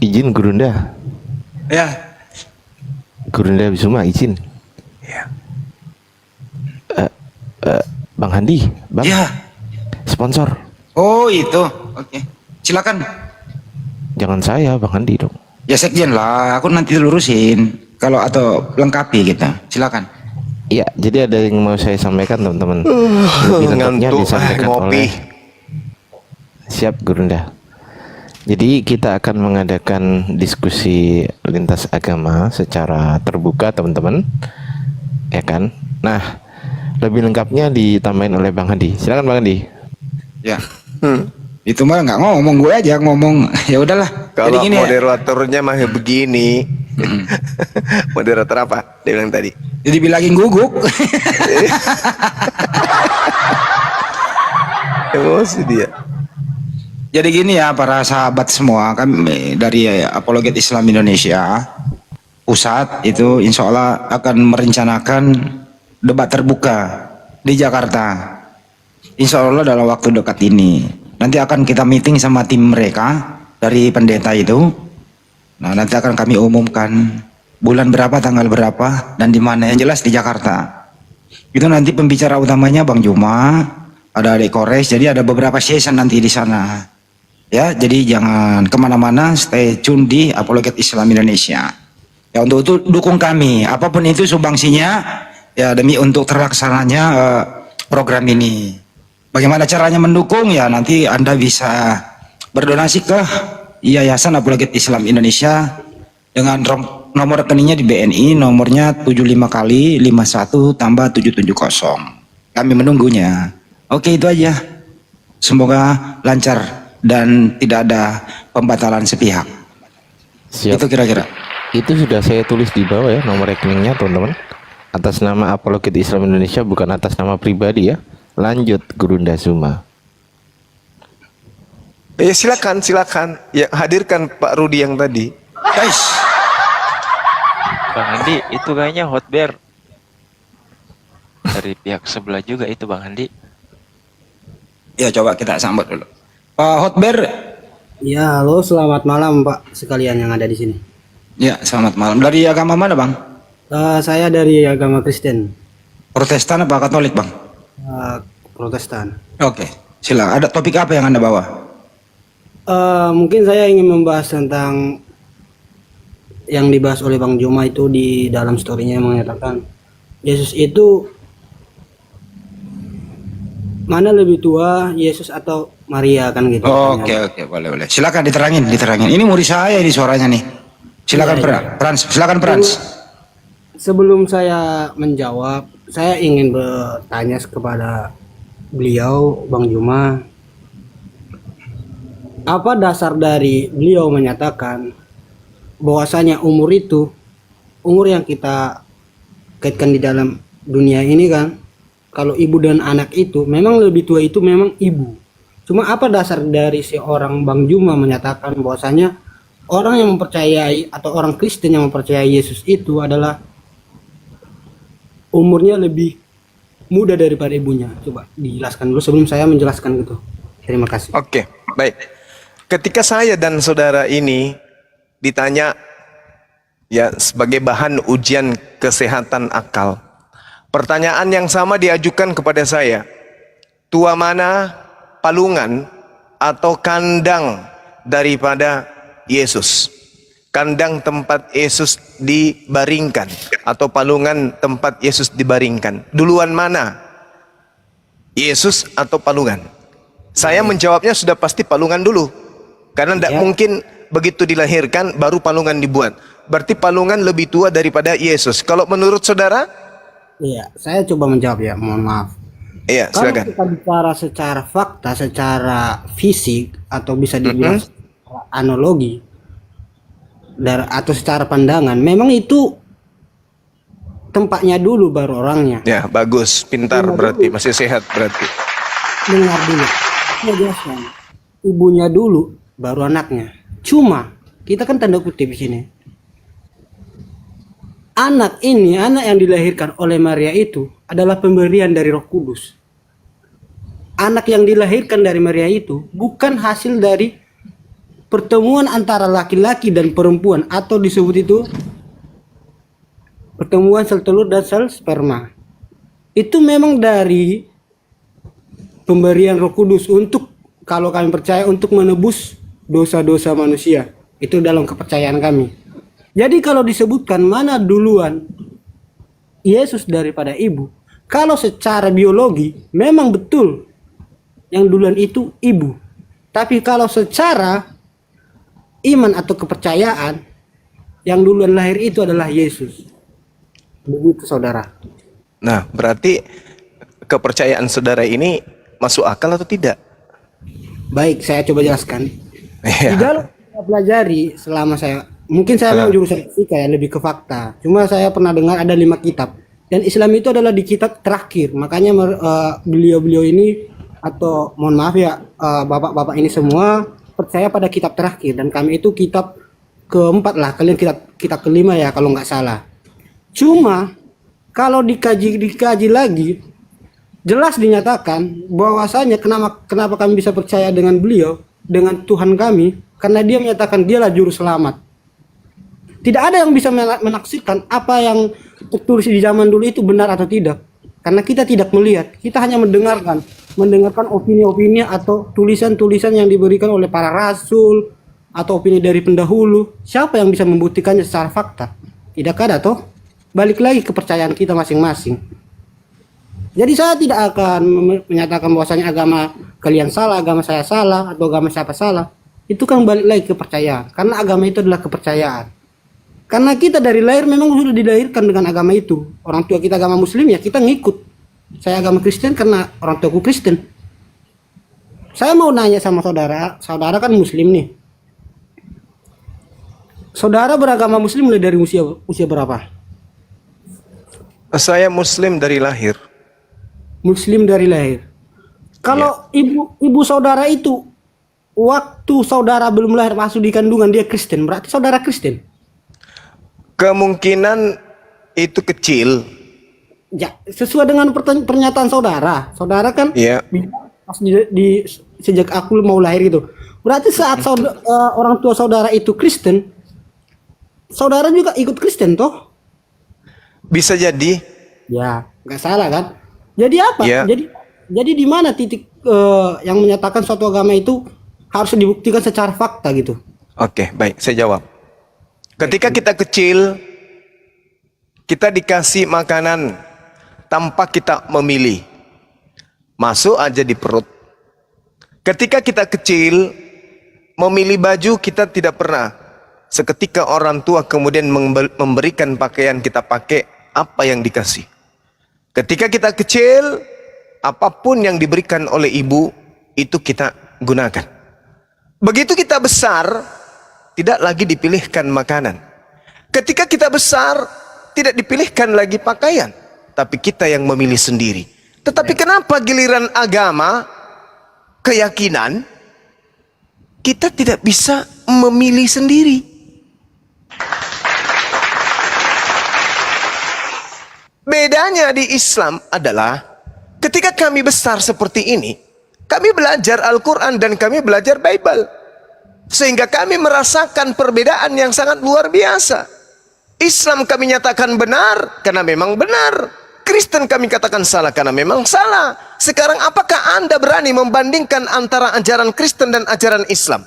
Izin Gurunda. Ya. Gurunda Bisuma izin. Ya. Bang Handi, Bang. Ya. Sponsor. Oh itu. Oke. Silakan. Jangan saya, Bang Handi dong. Ya sekjen lah. Aku nanti lurusin. Kalau atau lengkapi kita. Silakan. Iya, jadi ada yang mau saya sampaikan teman-teman. Lebih lengkapnya Ngantuk, disampaikan ngopi. oleh Siap Gurunda. Jadi kita akan mengadakan diskusi lintas agama secara terbuka teman-teman, ya kan? Nah, lebih lengkapnya ditambahin oleh Bang Handi. Silakan Bang Handi. Ya. Itu mah nggak ngomong, gue aja ngomong. Ya udahlah. Jadi Kalau gini ya. moderatornya mah begini. Moderator apa? Dia bilang tadi. Jadi bilangin guguk. Emosi dia. Jadi gini ya para sahabat semua, kami dari Apologet Islam Indonesia pusat itu insya Allah akan merencanakan debat terbuka di Jakarta. Insya Allah dalam waktu dekat ini. Nanti akan kita meeting sama tim mereka dari pendeta itu. Nah nanti akan kami umumkan bulan berapa, tanggal berapa, dan di mana, yang jelas di Jakarta. Itu nanti pembicara utamanya Bang Juma, ada Adik Kores, jadi ada beberapa session nanti di sana. Ya, jadi jangan kemana-mana, stay tune di Apologet Islam Indonesia. Ya untuk itu dukung kami, apapun itu sumbangsinya, ya demi untuk terlaksananya program ini. Bagaimana caranya mendukung? Ya nanti Anda bisa berdonasi ke Yayasan Apologet Islam Indonesia dengan nomor rekeningnya di BNI, nomornya 75 kali 51 tambah 770. Kami menunggunya. Oke, itu aja. Semoga lancar dan tidak ada pembatalan sepihak. Siap. Itu kira-kira. Itu sudah saya tulis di bawah ya nomor rekeningnya teman-teman. Atas nama Apologet Islam Indonesia, bukan atas nama pribadi ya. Lanjut Gurunda Suma. Ya silakan. Ya hadirkan Pak Rudi yang tadi. Guys, Bang Andi, itu kayaknya hot bear. Dari pihak sebelah juga itu Bang Andi. ya coba kita sambut dulu. Pak Hotber. Ya, halo, selamat malam Pak sekalian yang ada di sini. Ya, selamat malam. Dari agama mana, Bang? Saya dari agama Kristen, Protestan apa Katolik, Bang? Protestan. Oke, silakan. Ada topik apa yang Anda bawa? Mungkin saya ingin membahas tentang yang dibahas oleh Bang Juma itu di dalam story-nya mengatakan Yesus itu mana lebih tua, Yesus atau Maria kan gitu. Oke, boleh. Silakan diterangin. Ini murid saya ini suaranya nih. Silakan silakan Frans. Sebelum saya menjawab, saya ingin bertanya kepada beliau, Bang Juma. Apa dasar dari beliau menyatakan bahwasanya umur itu, umur yang kita kaitkan di dalam dunia ini kan, kalau ibu dan anak itu memang lebih tua itu memang ibu. Cuma apa dasar dari seorang Bang Juma menyatakan bahwasanya orang yang mempercayai atau orang Kristen yang mempercayai Yesus itu adalah umurnya lebih muda daripada ibunya? Coba dijelaskan dulu sebelum saya menjelaskan gitu. Terima kasih. Oke, baik. Ketika saya dan saudara ini ditanya ya sebagai bahan ujian kesehatan akal, pertanyaan yang sama diajukan kepada saya. Tua mana palungan atau kandang daripada Yesus? kandang tempat Yesus dibaringkan atau palungan tempat Yesus dibaringkan? Duluan mana? Yesus atau palungan? Saya menjawabnya sudah pasti palungan dulu. Karena tidak mungkin begitu dilahirkan baru palungan dibuat. Berarti palungan lebih tua daripada Yesus. Kalau menurut saudara? Iya, saya coba menjawab ya, mohon maaf. Iya, Kalau silakan. kita bicara secara fakta, secara fisik atau bisa dibilang secara analogi atau secara pandangan, memang itu tempatnya dulu baru orangnya. Ya, bagus, pintar berarti, masih sehat berarti. Dengar dulu, saya jelaskan. Ibunya dulu baru anaknya. Cuma kita kan tanda kutip di sini. Anak yang dilahirkan oleh Maria itu adalah pemberian dari Roh Kudus. Anak yang dilahirkan dari Maria itu bukan hasil dari pertemuan antara laki-laki dan perempuan, atau disebut itu pertemuan sel telur dan sel sperma. Itu memang dari pemberian Roh Kudus untuk, kalau kami percaya, untuk menebus dosa-dosa manusia. Itu dalam kepercayaan kami. Jadi kalau disebutkan mana duluan Yesus daripada ibu, kalau secara biologi memang betul yang duluan itu ibu. Tapi kalau secara iman atau kepercayaan, yang duluan lahir itu adalah Yesus. Begitu saudara. Nah, berarti kepercayaan saudara ini masuk akal atau tidak? Baik, saya coba jelaskan. Di Iya. dalam saya pelajari selama saya, mungkin saya memang jurusan fisika ya, lebih ke fakta. Cuma saya pernah dengar ada 5 kitab. Dan Islam itu adalah di kitab terakhir. Makanya beliau-beliau ini, atau mohon maaf ya, bapak-bapak ini semua percaya pada kitab terakhir. Dan kami itu kitab keempat lah. Kalian kitab kelima ya kalau nggak salah. Cuma kalau dikaji lagi, jelas dinyatakan bahwasanya kenapa kami bisa percaya dengan beliau, dengan Tuhan kami, karena dia menyatakan dialah juru selamat. Tidak ada yang bisa menaksirkan apa yang tertulis di zaman dulu itu benar atau tidak. Karena kita tidak melihat, kita hanya mendengarkan opini-opini atau tulisan-tulisan yang diberikan oleh para rasul atau opini dari pendahulu. Siapa yang bisa membuktikannya secara fakta? Tidak ada toh. Balik lagi kepercayaan kita masing-masing. Jadi saya tidak akan menyatakan bahwasanya agama kalian salah, agama saya salah, atau agama siapa salah. Itu kan balik lagi kepercayaan. Karena agama itu adalah kepercayaan. Karena kita dari lahir memang sudah dilahirkan dengan agama itu. Orang tua kita agama Muslim ya kita ngikut. Saya agama Kristen karena orang tuaku Kristen. Saya mau nanya sama saudara, saudara kan Muslim nih. Saudara beragama Muslim mulai dari usia berapa? Saya Muslim dari lahir. Muslim dari lahir. Kalau ibu saudara itu waktu saudara belum lahir masuk di kandungan dia Kristen, berarti saudara Kristen. Kemungkinan itu kecil. Ya, sesuai dengan pernyataan saudara. Saudara kan Iya. pas sejak aku mau lahir gitu. Berarti saat orang tua saudara itu Kristen, saudara juga ikut Kristen toh? Bisa jadi. Ya, nggak salah kan? Jadi apa? Ya. Jadi di mana titik yang menyatakan suatu agama itu harus dibuktikan secara fakta gitu? Oke, baik, saya jawab. Ketika kita kecil, kita dikasih makanan tanpa kita memilih. Masuk aja di perut. Ketika kita kecil, memilih baju kita tidak pernah. Seketika orang tua kemudian memberikan pakaian kita pakai apa yang dikasih. Ketika kita kecil, apapun yang diberikan oleh ibu, itu kita gunakan. Begitu kita besar, tidak lagi dipilihkan makanan. Ketika kita besar, tidak dipilihkan lagi pakaian, tapi kita yang memilih sendiri. Tetapi kenapa giliran agama, keyakinan, kita tidak bisa memilih sendiri? Bedanya di Islam adalah ketika kami besar seperti ini, kami belajar Al-Quran dan kami belajar Bible. Sehingga kami merasakan perbedaan yang sangat luar biasa. Islam kami nyatakan benar karena memang benar. Kristen kami katakan salah karena memang salah. Sekarang apakah Anda berani membandingkan antara ajaran Kristen dan ajaran Islam?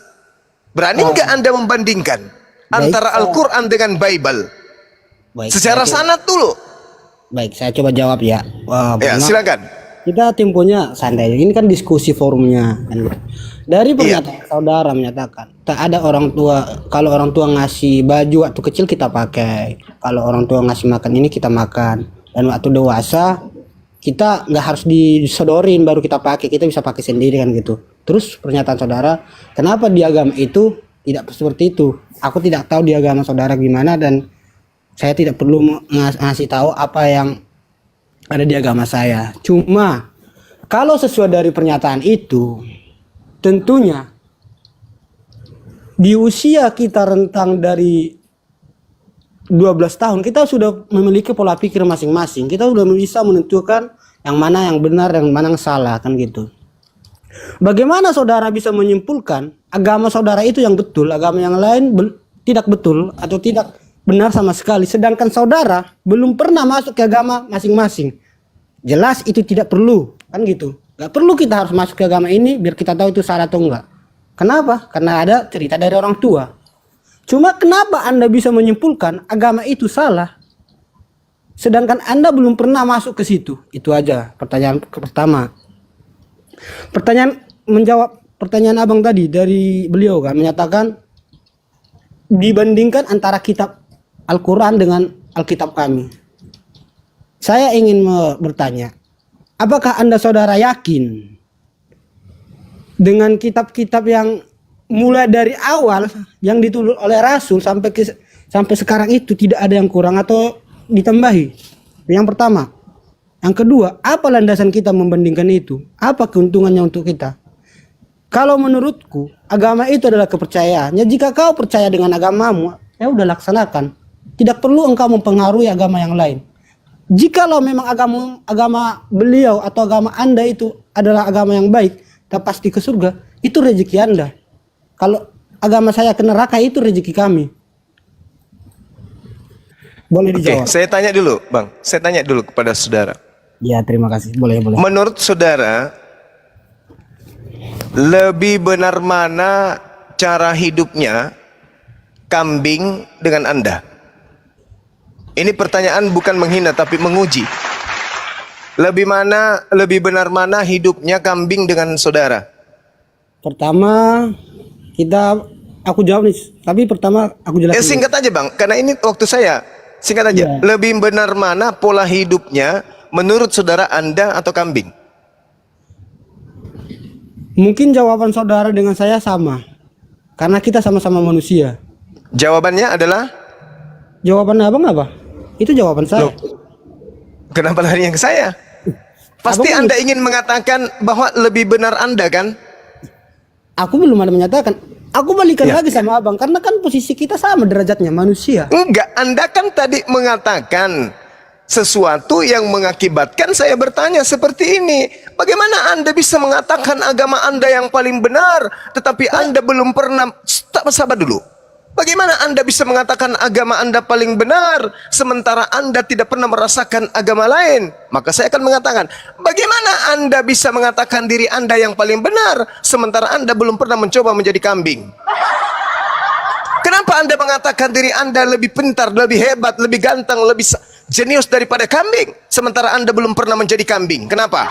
Berani nggak Anda membandingkan? antara Al-Quran dengan Bible? Baik, Secara sanad dulu. baik, saya coba jawab ya. Wah, Ya, memang silakan. kita temponya santai. Ini kan diskusi forumnya kan. Dari pernyataan saudara menyatakan tak ada orang tua, kalau orang tua ngasih baju waktu kecil kita pakai, kalau orang tua ngasih makan ini kita makan, dan waktu dewasa kita nggak harus disodorin baru kita pakai, kita bisa pakai sendiri kan gitu. Terus pernyataan saudara, kenapa di agama itu tidak seperti itu? Aku tidak tahu di agama saudara gimana, dan saya tidak perlu ngasih tahu apa yang ada di agama saya. Cuma kalau sesuai dari pernyataan itu, tentunya di usia kita rentang dari 12 tahun kita sudah memiliki pola pikir masing-masing. Kita sudah bisa menentukan yang mana yang benar dan mana yang salah kan gitu. Bagaimana saudara bisa menyimpulkan agama saudara itu yang betul, agama yang lain tidak betul atau tidak benar sama sekali, sedangkan saudara belum pernah masuk ke agama masing-masing? Jelas itu tidak perlu kan gitu. Gak perlu kita harus masuk ke agama ini biar kita tahu itu salah atau enggak. Kenapa? Karena ada cerita dari orang tua. Cuma kenapa Anda bisa menyimpulkan agama itu salah sedangkan Anda belum pernah masuk ke situ? Itu aja pertanyaan pertama. Pertanyaan menjawab pertanyaan abang tadi dari beliau kan, menyatakan dibandingkan antara kitab Al-Quran dengan Alkitab kami. Saya ingin bertanya, apakah Anda saudara yakin dengan kitab-kitab yang mulai dari awal yang ditulis oleh Rasul sampai sekarang itu tidak ada yang kurang atau ditambahi? Yang pertama. Yang kedua, apa landasan kita membandingkan itu? Apa keuntungannya untuk kita? Kalau menurutku, agama itu adalah kepercayaannya. Jika kau percaya dengan agamamu, ya udah laksanakan. Tidak perlu engkau mempengaruhi agama yang lain. Jikalau memang agama beliau atau agama Anda itu adalah agama yang baik dan pasti ke surga, itu rezeki Anda. Kalau agama saya ke neraka, itu rezeki kami. Boleh dijawab. Saya tanya dulu, Bang. Saya tanya dulu kepada saudara. Ya, terima kasih. Boleh. Menurut saudara, lebih benar mana cara hidupnya kambing dengan Anda? Ini pertanyaan bukan menghina tapi menguji. Lebih benar mana hidupnya kambing dengan saudara? Pertama, aku jawab nih. Tapi pertama aku jelasin. Singkat aja, Bang, karena ini waktu saya. Singkat aja. Ya. Lebih benar mana pola hidupnya menurut saudara, Anda atau kambing? Mungkin jawaban saudara dengan saya sama. Karena kita sama-sama manusia. Jawabannya adalah? Jawaban abang apa? Itu jawaban saya. Loh, kenapa lari yang ke saya? Pasti Abang Anda ingin mengatakan bahwa lebih benar Anda kan? Aku belum ada menyatakan. Aku balikan Ya. lagi sama abang. Karena kan posisi kita sama derajatnya manusia. Enggak, Anda kan tadi mengatakan sesuatu yang mengakibatkan saya bertanya seperti ini. Bagaimana Anda bisa mengatakan agama Anda yang paling benar, tetapi Anda belum pernah... Sabar dulu. Bagaimana Anda bisa mengatakan agama Anda paling benar, sementara Anda tidak pernah merasakan agama lain? Maka saya akan mengatakan, bagaimana Anda bisa mengatakan diri Anda yang paling benar, sementara Anda belum pernah mencoba menjadi kambing? Kenapa Anda mengatakan diri Anda lebih pintar, lebih hebat, lebih ganteng, lebih jenius daripada kambing, sementara Anda belum pernah menjadi kambing? Kenapa?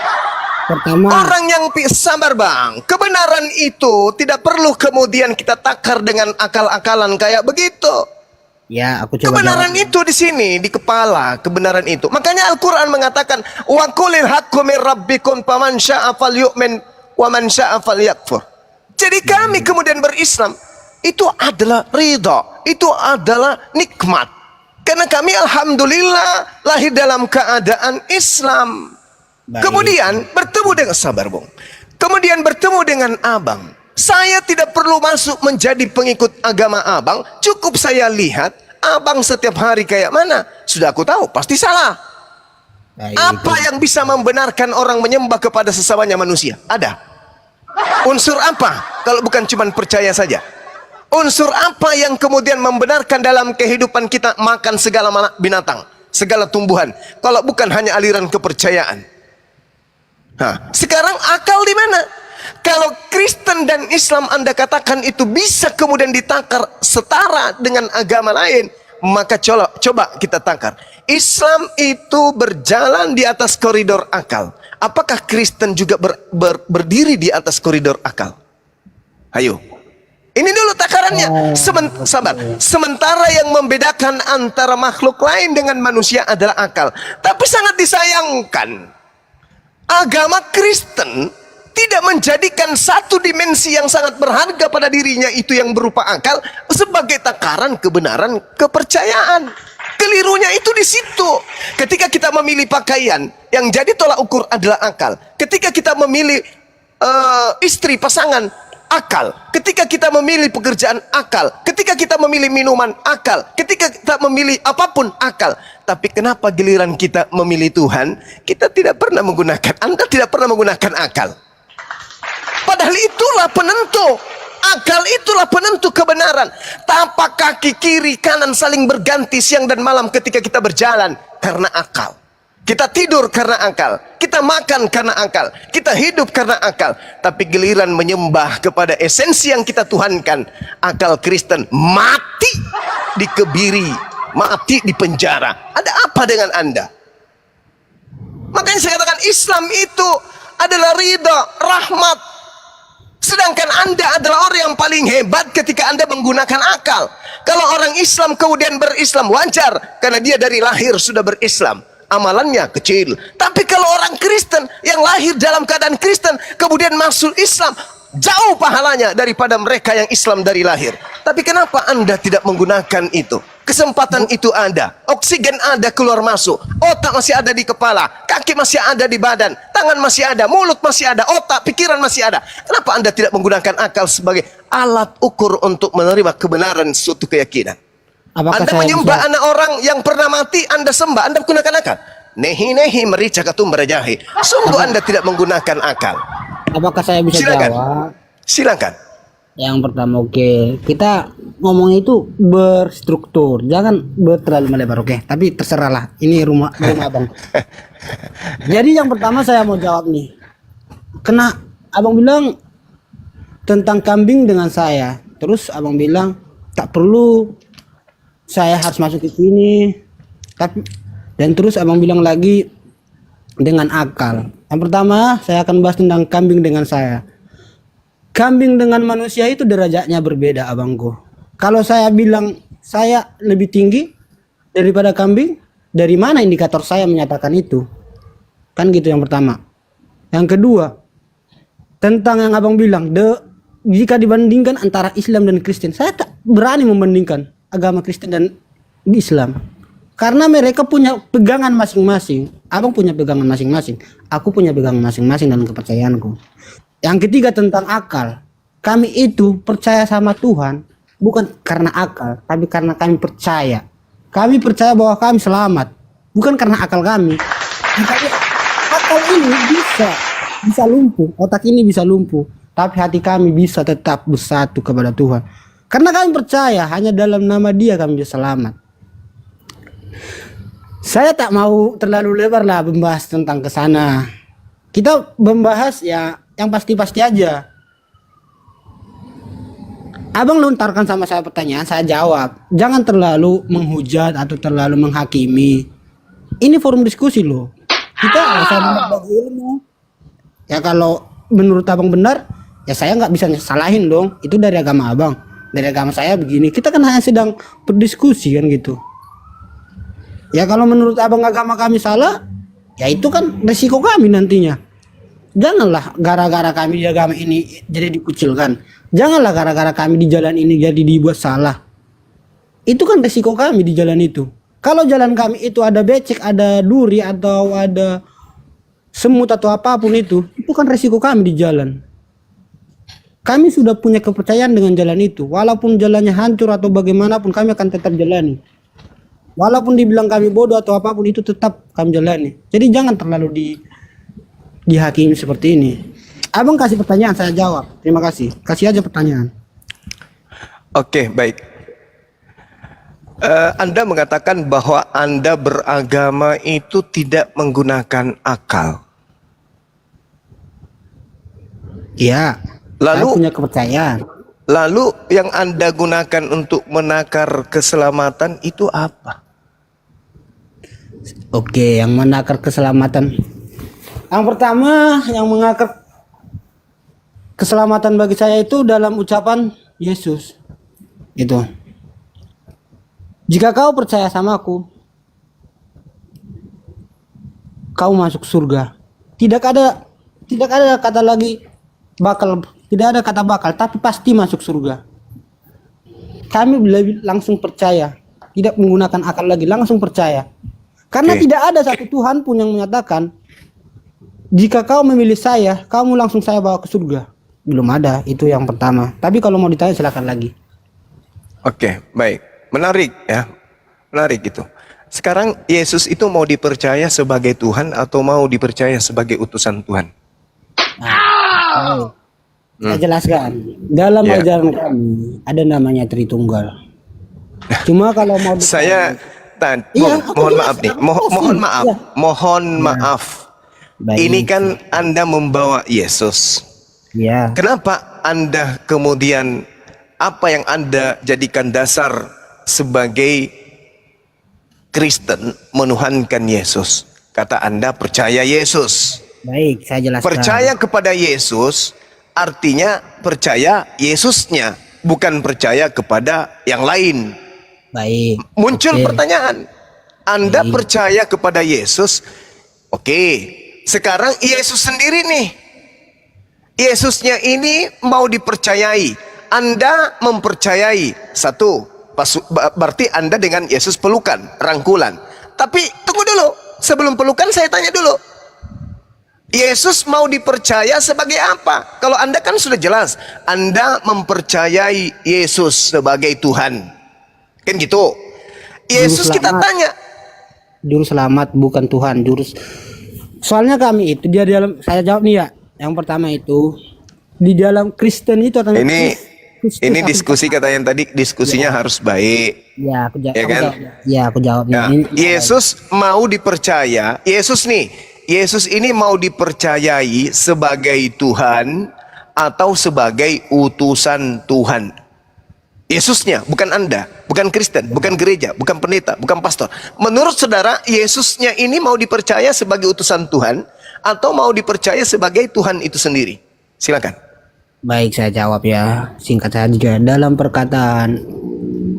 Pertama, Orang yang sabar, Bang. Kebenaran itu tidak perlu kemudian kita takar dengan akal-akalan kayak begitu. ya aku coba Kebenaran jawab. itu di sini, di kepala, kebenaran itu. Makanya Al-Quran mengatakan, wa qulil haqqu min rabbikum faman syaa'a falyu'min wa man syaa'a falyakfur. Jadi kami kemudian berislam, itu adalah ridha, itu adalah nikmat. Karena kami alhamdulillah lahir dalam keadaan Islam. Baik. Kemudian bertemu dengan sabar, Bung. Kemudian bertemu dengan abang. Saya tidak perlu masuk menjadi pengikut agama abang. Cukup saya lihat abang setiap hari kayak mana. Sudah aku tahu, pasti salah. Baik. Apa yang bisa membenarkan orang menyembah kepada sesamanya manusia? Ada. Unsur apa? Kalau bukan cuma percaya saja. Unsur apa yang kemudian membenarkan dalam kehidupan kita makan segala binatang, segala tumbuhan? Kalau bukan hanya aliran kepercayaan. Nah, sekarang akal di mana? Kalau Kristen dan Islam Anda katakan itu bisa kemudian ditakar setara dengan agama lain, maka coba kita takar. Islam itu berjalan di atas koridor akal. Apakah Kristen juga berdiri di atas koridor akal? Ayo. Ini dulu takarannya. Sabar. Sementara yang membedakan antara makhluk lain dengan manusia adalah akal. Tapi sangat disayangkan, agama Kristen tidak menjadikan satu dimensi yang sangat berharga pada dirinya, itu yang berupa akal, sebagai takaran kebenaran kepercayaan. Kelirunya itu di situ. Ketika kita memilih pakaian, yang jadi tolak ukur adalah akal. Ketika kita memilih istri, pasangan, akal. Ketika kita memilih pekerjaan, akal. Ketika kita memilih minuman, akal. Ketika kita memilih apapun, akal. Tapi kenapa giliran kita memilih Tuhan, kita tidak pernah menggunakan, Anda tidak pernah menggunakan akal. Padahal itulah penentu. Akal itulah penentu kebenaran. Tapak kaki kiri kanan saling berganti siang dan malam ketika kita berjalan karena akal. Kita tidur karena akal. Kita makan karena akal. Kita hidup karena akal. Tapi giliran menyembah kepada esensi yang kita tuhankan, akal Kristen mati dikebiri, mati di penjara. Ada apa dengan Anda? Makanya saya katakan Islam itu adalah ridha, rahmat. Sedangkan Anda adalah orang yang paling hebat ketika Anda menggunakan akal. Kalau orang Islam kemudian berislam, wajar, karena dia dari lahir sudah berislam, amalannya kecil. Tapi kalau orang Kristen yang lahir dalam keadaan Kristen kemudian masuk Islam, jauh pahalanya daripada mereka yang Islam dari lahir. Tapi kenapa Anda tidak menggunakan itu? Kesempatan itu ada, oksigen ada keluar masuk, otak masih ada di kepala, kaki masih ada di badan, tangan masih ada, mulut masih ada, otak, pikiran masih ada. Kenapa Anda tidak menggunakan akal sebagai alat ukur untuk menerima kebenaran suatu keyakinan? Apakah Anda saya menyembah bisa- anak orang yang pernah mati, Anda sembah, Anda menggunakan akal. Nehi merica katum berajahi. Sungguh Anda tidak menggunakan akal. Apakah saya bisa Silakan. jawab? Silakan. Yang pertama, oke, kita ngomongnya itu berstruktur, jangan terlalu melebar, oke? Tapi terserahlah, ini rumah abang. Jadi yang pertama saya mau jawab nih, kena abang bilang tentang kambing dengan saya, terus abang bilang tak perlu saya harus masuk ke sini, tapi dan terus abang bilang lagi dengan akal. Yang pertama saya akan bahas tentang kambing dengan saya. Kambing dengan manusia itu derajatnya berbeda, abangku. Kalau saya bilang saya lebih tinggi daripada kambing, dari mana indikator saya menyatakan itu? Kan gitu yang pertama. Yang kedua, tentang yang abang bilang, jika dibandingkan antara Islam dan Kristen, saya tak berani membandingkan agama Kristen dan Islam. Karena mereka punya pegangan masing-masing. Abang punya pegangan masing-masing. Aku punya pegangan masing-masing dalam kepercayaanku. Yang ketiga tentang akal. Kami itu percaya sama Tuhan bukan karena akal, tapi karena kami percaya. Kami percaya bahwa kami selamat, bukan karena akal kami. Makanya akal ini bisa lumpuh, otak ini bisa lumpuh, tapi hati kami bisa tetap bersatu kepada Tuhan. Karena kami percaya hanya dalam nama Dia kami bisa selamat. Saya tak mau terlalu lebar lah membahas tentang kesana. Kita membahas ya yang pasti-pasti aja. Abang lontarkan sama saya pertanyaan, saya jawab. Jangan terlalu menghujat atau terlalu menghakimi. Ini forum diskusi loh. Kita sama berbagi ilmu. Ya kalau menurut abang benar, ya saya nggak bisa salahin dong. Itu dari agama abang, dari agama saya begini. Kita kan hanya sedang berdiskusi kan gitu. Ya kalau menurut abang agama kami salah, ya itu kan resiko kami nantinya. Janganlah gara-gara kami di agama ini jadi dikucilkan. Janganlah gara-gara kami di jalan ini jadi dibuat salah. Itu kan resiko kami di jalan itu. Kalau jalan kami itu ada becek, ada duri, atau ada semut atau apapun itu kan resiko kami di jalan. Kami sudah punya kepercayaan dengan jalan itu. Walaupun jalannya hancur atau bagaimanapun, kami akan tetap jalani. Walaupun dibilang kami bodoh atau apapun, itu tetap kami jalani. Jadi jangan terlalu dihakimi seperti ini. Abang kasih pertanyaan, saya jawab. Terima kasih. Kasih aja pertanyaan. Oke, baik. Anda mengatakan bahwa Anda beragama itu tidak menggunakan akal. Iya. Saya Lalu punya kepercayaan. lalu yang Anda gunakan untuk menakar keselamatan itu apa? Oke, yang menakar keselamatan. Yang pertama yang mengakar keselamatan bagi saya itu dalam ucapan Yesus. Itu. Jika kau percaya sama aku, kau masuk surga. Tidak ada kata lagi bakal, tidak ada kata bakal, tapi pasti masuk surga. Kami langsung percaya, tidak menggunakan akal lagi, langsung percaya. Karena Oke. tidak ada satu Tuhan pun yang menyatakan jika kau memilih saya, kamu langsung saya bawa ke surga. Belum ada, itu yang pertama. Tapi kalau mau ditanya silakan lagi. Oke, baik. Menarik ya. Menarik itu. Sekarang Yesus itu mau dipercaya sebagai Tuhan atau mau dipercaya sebagai utusan Tuhan? Saya jelaskan. Dalam Ya. ajaran kami ada namanya Tritunggal. Cuma kalau mau Saya Iya, aku mohon jelas, maaf nih. aku Mohon jelasin. maaf. Iya. Mohon maaf. Baik. Ini kan Anda membawa Yesus. Ya, Kenapa Anda kemudian apa yang Anda jadikan dasar sebagai Kristen menuhankan Yesus? Kata Anda percaya Yesus. baik, saya jelaskan. Percaya kepada Yesus artinya percaya Yesusnya, bukan percaya kepada yang lain. Baik. Muncul Oke. pertanyaan. Anda percaya kepada Yesus? Oke. Sekarang Yesus sendiri nih. Yesusnya ini mau dipercayai. Anda mempercayai. Satu, berarti Anda dengan Yesus pelukan, rangkulan. Tapi tunggu dulu. Sebelum pelukan saya tanya dulu. Yesus mau dipercaya sebagai apa? Kalau Anda kan sudah jelas. Anda mempercayai Yesus sebagai Tuhan. Kan gitu. Yesus Juru kita selamat. tanya. Juru selamat bukan Tuhan, Soalnya kami itu dia dalam, saya jawab nih ya. Yang pertama itu di dalam Kristen itu atau Kristus, Ini aku diskusi kata yang tadi, diskusinya harus baik. Ya, aku jawab. Ya kan? Aku jawabnya. Ya, Yesus mau dipercaya. Yesus ini mau dipercayai sebagai Tuhan atau sebagai utusan Tuhan. Yesusnya, bukan Anda, bukan Kristen, bukan gereja, bukan pendeta, bukan pastor. Menurut saudara, Yesusnya ini mau dipercaya sebagai utusan Tuhan atau mau dipercaya sebagai Tuhan itu sendiri? Silakan. Baik, saya jawab ya. Singkat saja, dalam perkataan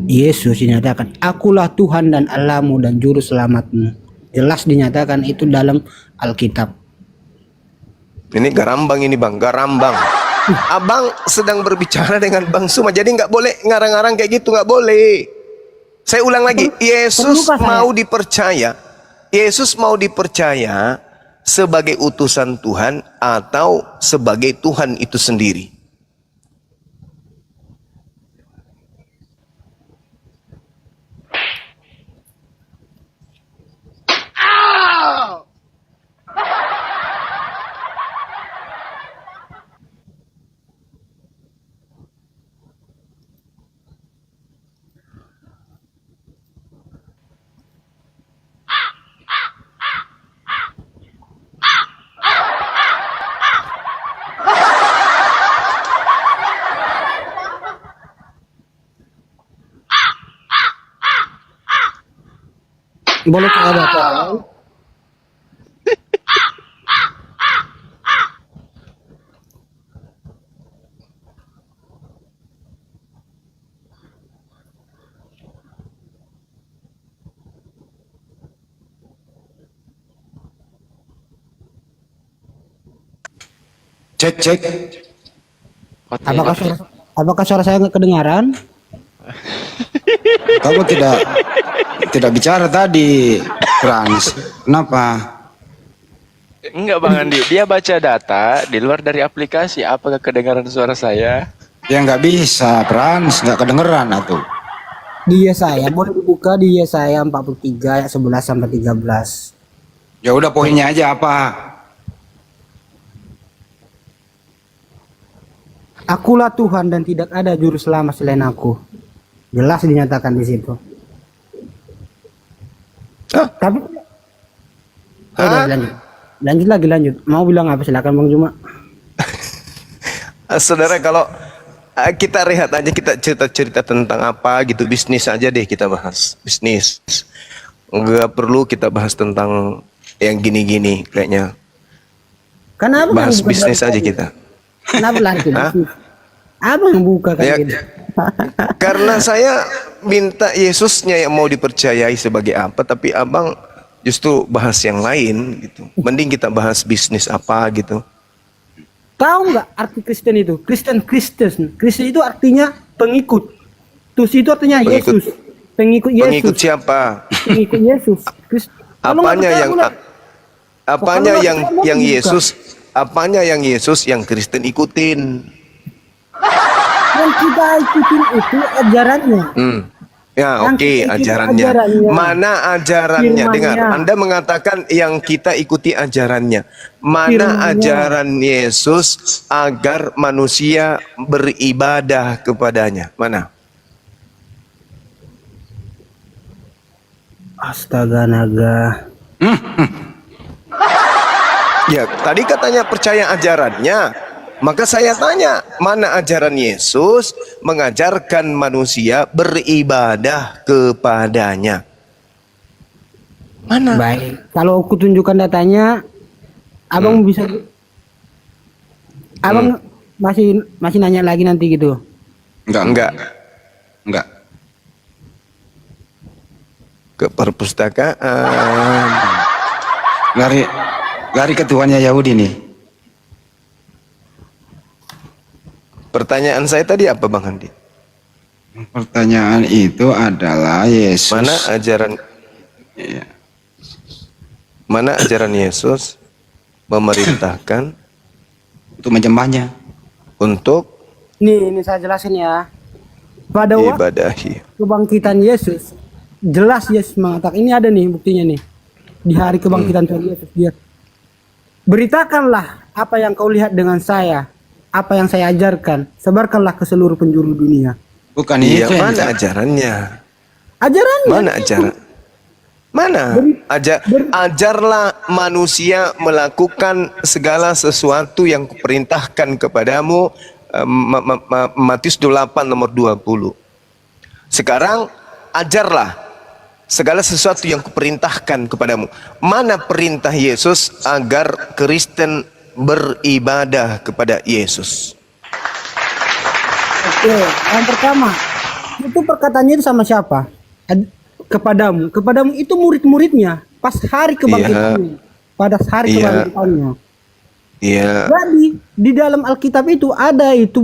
Yesus dinyatakan, "Akulah Tuhan dan Allahmu dan juru selamatmu." Jelas dinyatakan itu dalam Alkitab. Ini garambang ini bang, garambang. Abang sedang berbicara dengan Bang Suma, jadi nggak boleh ngarang-ngarang kayak gitu, nggak boleh. Saya ulang lagi, Yesus lupa saya. mau dipercaya, Yesus mau dipercaya sebagai utusan Tuhan atau sebagai Tuhan itu sendiri. Boleh saya baca? Cek cek. Apakah suara saya nggak kedengaran? Kamu tidak bicara tadi, Frans. Kenapa? Enggak Bang Andi, dia baca data di luar dari aplikasi. Apakah kedengaran suara saya? Ya nggak bisa, Frans. Nggak kedengeran atuh. Dia saya boleh dibuka di Yesaya 43 ayat 11 sampai 13. Ya udah poinnya aja apa? Akulah Tuhan dan tidak ada juru selamat selain aku. Jelas dinyatakan di situ. Hah? Tapi lanjut. Lanjut lagi. Mau bilang apa, silakan Bang Juma. Saudara, kalau kita rehat aja, kita cerita-cerita tentang apa gitu, bisnis aja deh kita bahas. Bisnis. Nggak perlu kita bahas tentang yang gini-gini kayaknya. Kenapa Bahas buka bisnis dari aja tadi? kita. Kenapa lari ke Hah? bisnis? Abang buka Ya, kan gitu. karena saya minta Yesusnya yang mau dipercayai sebagai apa, tapi abang justru bahas yang lain gitu. Mending kita bahas bisnis apa gitu. Tahu nggak arti Kristen itu? Kristen itu artinya pengikut. Tus itu artinya Pengikut. Yesus. Pengikut Yesus. Pengikut siapa? Pengikut Yesus. Kalau nggak Apanya percaya, yang boleh. apanya Kalau yang nggak percaya, yang buka. Yesus, apanya yang Yesus yang Kristen ikutin? Yang kita ikutin itu ajarannya. Ya, Yang oke, kita ikuti ajarannya. ajarannya. Mana ajarannya? Firmannya. Dengar, Anda mengatakan yang kita ikuti ajarannya. Mana Firmannya. ajaran Yesus agar manusia beribadah kepadanya? Mana? Astaga naga. Ya, tadi katanya percaya ajarannya. Maka saya tanya, mana ajaran Yesus mengajarkan manusia beribadah kepadanya? Mana? Baik. Kalau aku tunjukkan datanya, abang bisa. Abang masih nanya lagi nanti gitu. Enggak. Enggak. Ke perpustakaan. Lari ke Tuhannya Yahudi nih. Pertanyaan saya tadi apa, Bang Handi? Pertanyaan itu adalah Yesus. Mana ajaran Iya. mana ajaran Yesus memerintahkan Untuk menyembahnya. untuk Ini saya jelasin ya. Pada waktu ibadahi? kebangkitan Yesus, jelas Yesus mengatakan, ini ada nih buktinya nih. Di hari kebangkitan Tuhan Yesus, dia beritakanlah apa yang kau lihat dengan saya, apa yang saya ajarkan, sebarkanlah ke seluruh penjuru dunia. Bukan Iya, itu yang mana ajarannya? Ajarannya. Mana ajaran? Mana? Ajarlah manusia melakukan segala sesuatu yang kuperintahkan kepadamu. Matius 8 nomor 20. Sekarang ajarlah segala sesuatu yang kuperintahkan kepadamu. Mana perintah Yesus agar Kristen beribadah kepada Yesus? Oke, yang pertama, itu perkataannya itu sama siapa? Kepadamu itu murid-muridnya pas hari kebangkitannya. Pada hari Iya. kebangkitannya. Iya. Jadi di dalam Alkitab itu ada itu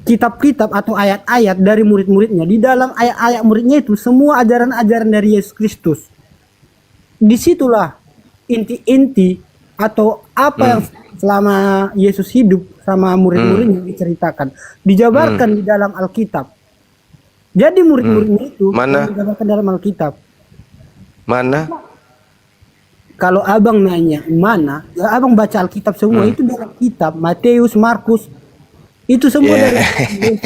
kitab-kitab atau ayat-ayat dari murid-muridnya. Di dalam ayat-ayat muridnya itu semua ajaran-ajaran dari Yesus Kristus. Disitulah inti-inti atau apa yang selama Yesus hidup sama murid-muridnya diceritakan, dijabarkan di dalam Alkitab. Jadi murid-muridnya itu Mana? yang dijabarkan dalam Alkitab. Mana? Kalau abang nanya mana, ya abang baca Alkitab semua itu dalam kitab Matius, Markus, itu semua dari Yesus.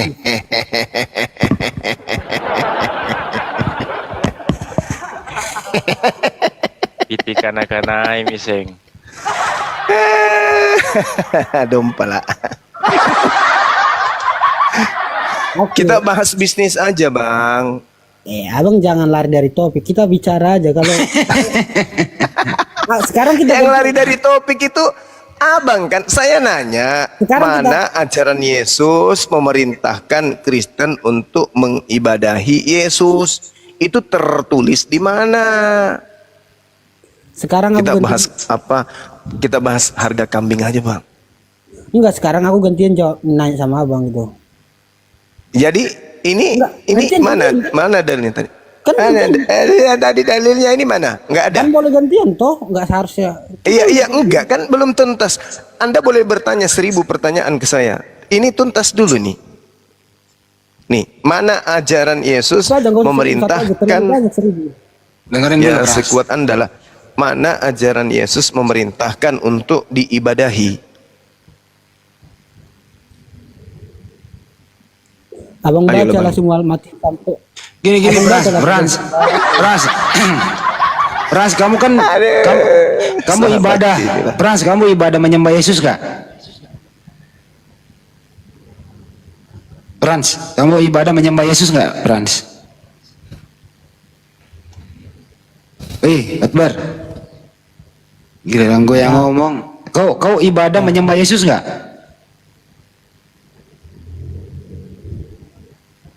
Pipi kana-kanai miseng. Dompala. Oke. Kita bahas bisnis aja, Bang. Abang jangan lari dari topik. Kita bicara aja kalau. Nah, sekarang kita Yang lari dari topik itu abang kan. Saya nanya, Sekarang mana ajaran Yesus memerintahkan Kristen untuk mengibadahi Yesus? Itu tertulis di mana? Sekarang Kita aku bahas apa? Kita bahas harga kambing aja, Bang. Enggak, sekarang aku gantian jawab nanya sama abang gitu. Jadi ini Enggak, ini gantian, mana dalilnya tadi? Kan Tadi dalilnya ini mana? Enggak ada. Kan boleh gantian toh, enggak seharusnya. Iya enggak kan belum tuntas. Anda boleh bertanya 1000 pertanyaan ke saya. Ini tuntas dulu nih. Nih, mana ajaran Yesus Saya jangan memerintahkan Dengerin dulu, ya Pras. sekuat Anda lah. Mana ajaran Yesus memerintahkan untuk diibadahi? Abang Ayo, baca Bang. lah semua mati sampai. Gini Abang Pras, baca lah. Pras, kamu kan kamu Sahabat ibadah, ini lah. Pras, kamu ibadah menyembah Yesus gak? Frans, kamu ibadah menyembah Yesus nggak, Frans? Akbar. Giliran gue yang ngomong. Kau ibadah menyembah Yesus nggak?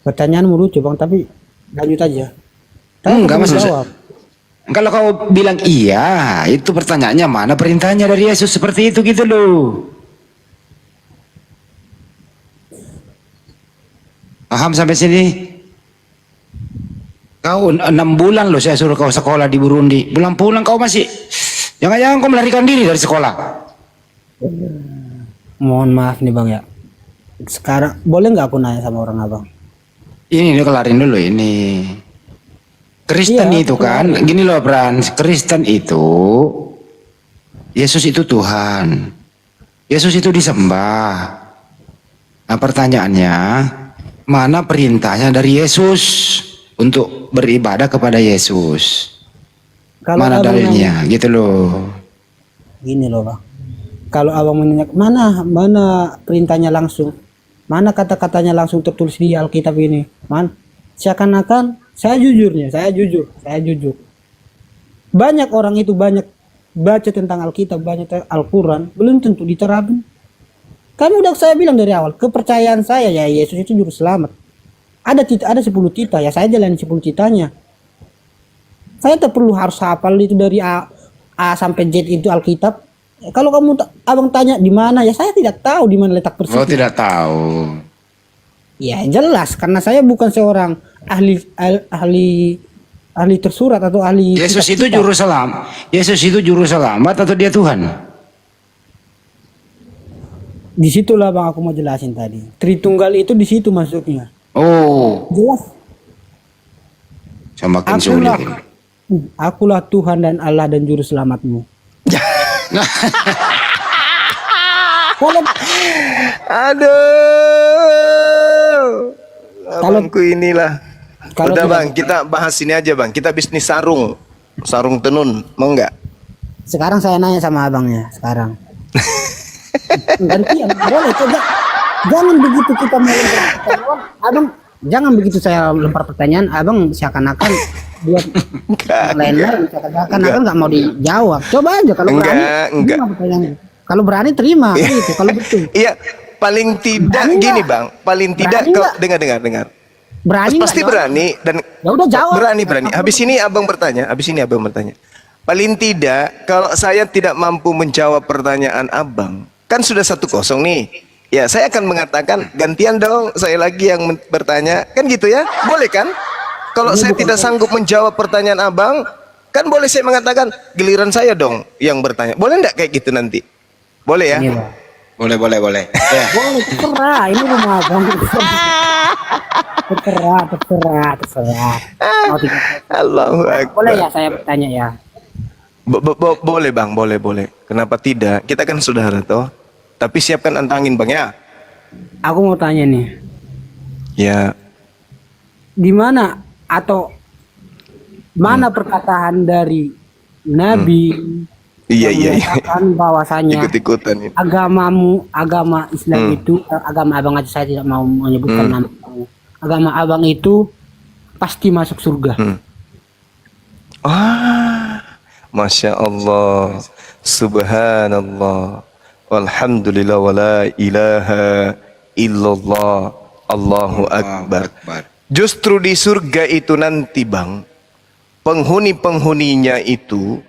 Pertanyaanmu lucu bang, tapi lanjut aja. Enggak, aku maksud saya. jawab. Kalau kau bilang iya, itu pertanyaannya mana perintahnya dari Yesus seperti itu gitu loh. Paham sampai sini? Kau 6 bulan loh saya suruh kau sekolah di Burundi. Pulang-pulang kau masih, jangan-jangan kau melarikan diri dari sekolah. Mohon maaf nih bang ya. Sekarang boleh nggak aku nanya sama orang abang? Ini kelarin dulu ini. Kristen Iya, itu kan, gini loh Frans, Kristen itu, Yesus itu Tuhan. Yesus itu disembah. Nah pertanyaannya, mana perintahnya dari Yesus untuk beribadah kepada Yesus? Kalau Mana abang dalilnya gitu loh. Gini loh bang. Kalau abang menanya mana perintahnya langsung, mana kata-katanya langsung tertulis di Alkitab ini, seakan-akan saya jujur. Banyak orang itu banyak baca tentang Alkitab, banyak Al-Quran, belum tentu diterapin. Kan udah saya bilang dari awal, kepercayaan saya ya Yesus itu juru selamat. Ada 10 tita, ya saya jalani 10 titanya. Saya tak perlu harus hafal itu dari A sampai Z itu Alkitab. Kalau abang tanya di mana, ya saya tidak tahu di mana letak persisnya. Oh tidak tahu. Ya jelas, karena saya bukan seorang ahli tersurat atau ahli. Yesus itu juru selamat. Yesus itu juru selamat atau dia Tuhan? Disitulah bang aku mau jelasin tadi. Tritunggal itu di situ masuknya. Oh, Jelas. semakin sulit. Akulah Tuhan dan Allah dan juru selamatmu. Kalau Aduh. Kalau- Abangku inilah. kalau Udah tidak- bang, kita bahas ini aja bang. Kita bisnis sarung tenun, mau nggak? sekarang saya nanya sama abangnya sekarang. Gantian boleh coba. Jangan begitu kita mau lempar pertanyaan, abang. Jangan begitu saya lempar pertanyaan, abang seakan-akan buat lain-lain, seakan-akan abang nggak mau dijawab. Coba aja kalau Enggak, berani. enggak. Terima pertanyaannya. Kalau berani terima, gitu. Kalau betul. Iya, paling tidak Berani gini nggak? bang. Paling tidak Berani kalau nggak? dengar. Berani Pasti nggak jawab? berani dan Ya udah jawab. berani. Habis ini abang bertanya. Paling tidak kalau saya tidak mampu menjawab pertanyaan abang, kan sudah 1-0 nih. Ya saya akan mengatakan gantian dong, saya lagi yang bertanya, kan gitu ya? Boleh kan? Kalau saya tidak sanggup menjawab pertanyaan abang, kan boleh saya mengatakan giliran saya dong yang bertanya. Boleh enggak kayak gitu nanti? Boleh ya? Ini, Bang. Boleh. Ya. Boleh, terserah. Ini rumah abang. Terserah. Mau tiga. Allahu Akbar. Boleh ya saya bertanya ya. Boleh bang, boleh. Kenapa tidak? Kita kan saudara toh. Tapi siapkan antangin bang ya. Aku mau tanya nih. Ya, Di mana atau mana perkataan dari Nabi iya. menyatakan bahwasanya Ikut-ikutan ini. agama Islam itu, agama abang aja saya tidak mau menyebutkan nama kamu. Agama abang itu pasti masuk surga. Masya Allah, Subhanallah, Walhamdulillah, wala ilaha illallah, Allahu Akbar. Justru di surga itu nanti bang, penghuni-penghuninya itu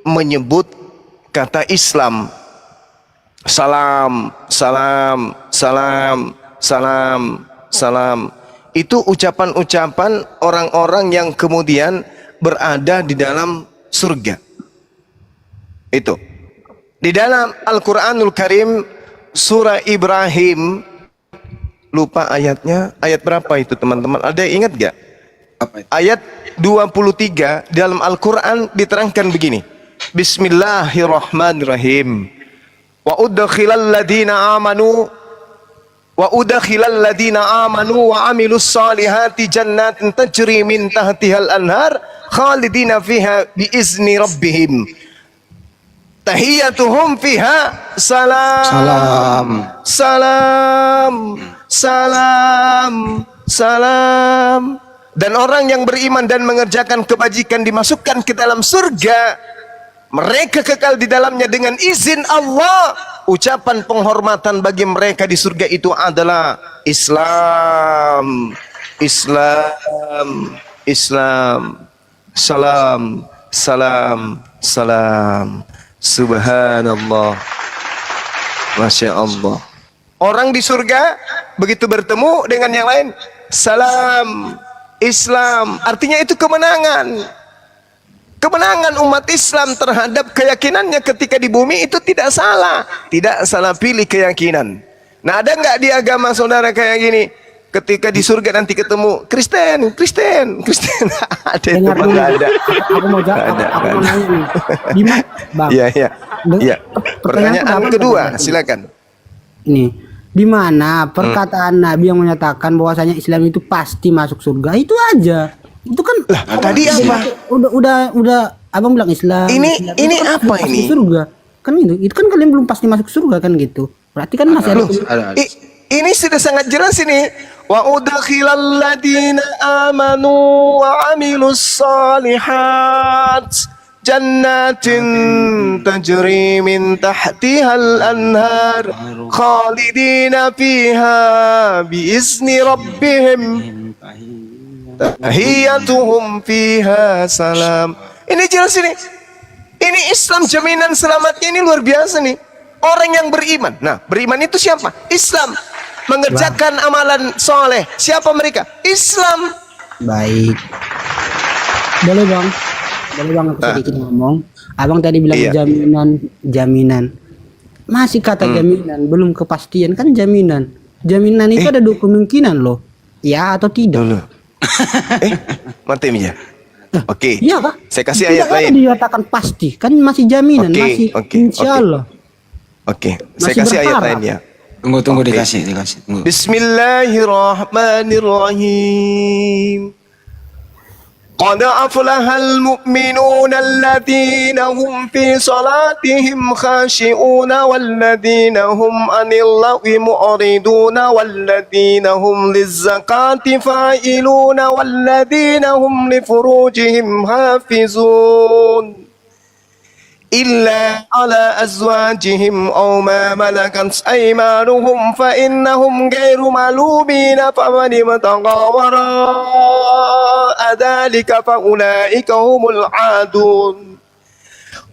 menyebut kata Islam. Salam. Itu ucapan-ucapan orang-orang yang kemudian berada di dalam surga. Itu. Di dalam Al-Quranul Karim surah Ibrahim, lupa ayatnya, ayat berapa itu teman-teman? Ada yang ingat gak? Ayat 23 dalam Al-Quran diterangkan begini. Bismillahirrahmanirrahim. Wa udkhilal ladina amanu wa amilus salihati jannatin tajri min tahtihal anhar khalidina fiha biizni rabbihim. Tahiyatuhum fiha salam. salam, salam. Dan orang yang beriman dan mengerjakan kebajikan dimasukkan ke dalam surga. Mereka kekal di dalamnya dengan izin Allah. Ucapan penghormatan bagi mereka di surga itu adalah Islam, Islam, Islam, salam, salam, salam. Subhanallah, Masya Allah. Orang di surga begitu bertemu dengan yang lain, salam, Islam. Artinya itu kemenangan. Kemenangan umat Islam terhadap keyakinannya ketika di bumi itu tidak salah. Tidak salah pilih keyakinan. Nah, ada nggak di agama saudara kayak gini? Ketika di surga nanti ketemu Kristen, Kristen, Kristen. Ada itu Dengar dulu. nggak ada. Aku mau jawab, Nggak ada, aku nggak mau ada. nanya nih. Di mana, Bang? Iya, iya. Iya. Pertanyaan Pertanyaan kedua, pertama. silakan. Ini di mana perkataan Nabi yang menyatakan bahwasanya Islam itu pasti masuk surga, itu aja. Itu kan Tadi apa? udah abang bilang Islam. Ini itu kan apa pasti ini? surga. Kan itu kan kalian belum pasti masuk surga kan gitu. Berarti kan masih ada. Ada. Ini sudah sangat jelas ini. Wa udkhilal ladina amanu wa amilus salihat jannatin tajri min tahtihal anhar khalidina fiha biizni rabbihim tahiyatuhum fiha salam. Ini jelas ini. Ini Islam, jaminan selamatnya ini luar biasa nih. Orang yang beriman. Nah, beriman itu siapa? Islam. Mengerjakan amalan soleh. Siapa mereka? Islam. Baik. Boleh bang aku sedikit ngomong. Abang tadi bilang Iya. jaminan. Masih kata jaminan, belum kepastian kan jaminan. Jaminan itu ada dua kemungkinan loh. Ya atau tidak. Dulu. Mati ya. Oke. Iya kah? Saya kasih Tidak ayat ada lain. dikatakan pasti, kan masih jaminan, Oke, masih oke, insya Allah. Oke. Saya Masih kasih ayat berharap. lain ya. Tunggu Oke. dikasih. Tunggu. Bismillahirrahmanirrahim. قد أفلح المؤمنون الذين هم في صلاتهم خاشعون والذين هم عن اللغو معرضون والذين هم للزكاة فاعلون والذين هم لفروجهم حافظون إلا على أزواجهم أو ما ملكت أيمانهم فإنهم غير ملومين فمن ابتغى وراء ذلك فأولئك هم العادون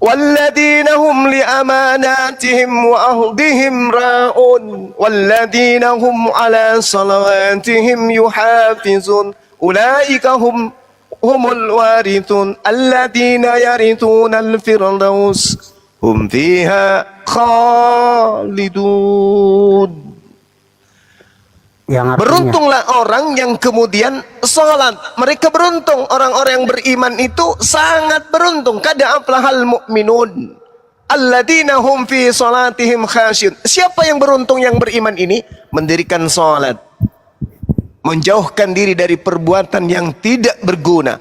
والذين هم لأماناتهم وعهدهم راعون والذين هم على صلواتهم يحافظون أولئك هم الوارثون الذين يرثون الفردوس هم فيها خالدون. Yang artinya Beruntunglah orang yang kemudian salat. Mereka beruntung. Orang-orang yang beriman itu sangat beruntung. Kada aflahal mu'minun alladzina hum fi salatihim khasyun. Siapa yang beruntung yang beriman ini? Mendirikan salat, menjauhkan diri dari perbuatan yang tidak berguna,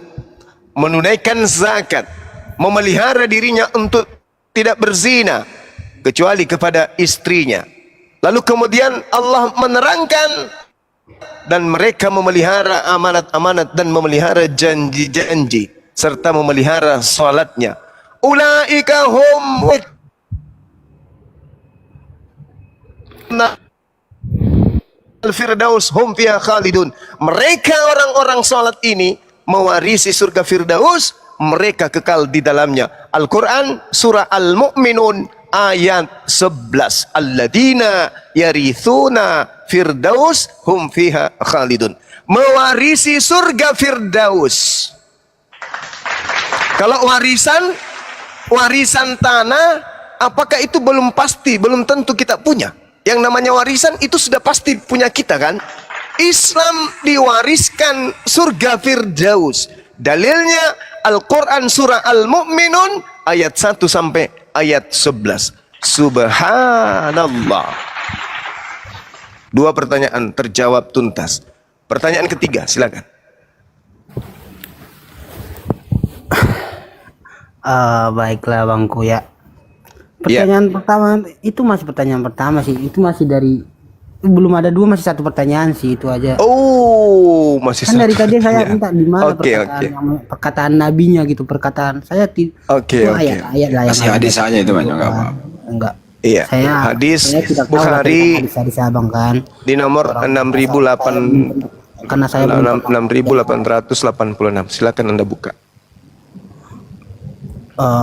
menunaikan zakat, memelihara dirinya untuk tidak berzina kecuali kepada istrinya. Lalu kemudian Allah menerangkan, dan mereka memelihara amanat-amanat dan memelihara janji-janji serta memelihara salatnya. Ulaika hum al-firdaus hum fiha khalidun. Mereka orang-orang salat ini mewarisi surga Firdaus, mereka kekal di dalamnya. Al-Quran surah Al-Mu'minun ayat 11. Alladzina yarithuna Firdaus hum fiha khalidun. Mewarisi surga Firdaus. Kalau warisan tanah, apakah itu belum pasti, belum tentu kita punya. Yang namanya warisan itu sudah pasti punya kita kan. Islam diwariskan surga Firdaus. Dalilnya Al-Quran surah Al-Mu'minun ayat 1 sampai ayat 11. Subhanallah. Dua pertanyaan terjawab tuntas. Pertanyaan ketiga, silakan. Baiklah Bangku ya. Pertanyaan pertama itu masih pertanyaan pertama sih. Itu masih dari belum ada dua, masih satu pertanyaan sih, itu aja. Oh, masih Kan dari satu tadi saya pertanyaan. minta di mana Oke, perkataan oke. perkataan nabinya gitu, perkataan saya Oke, itu oke. ayat lah yang Masih hadis saja itu Bang, enggak apa-apa. Enggak. Iya, Saya hadis saya tidak tahu Bukhari hadis abang kan. di nomor 6.886. Karena saya belum pernah, 6.886. Silakan Anda buka.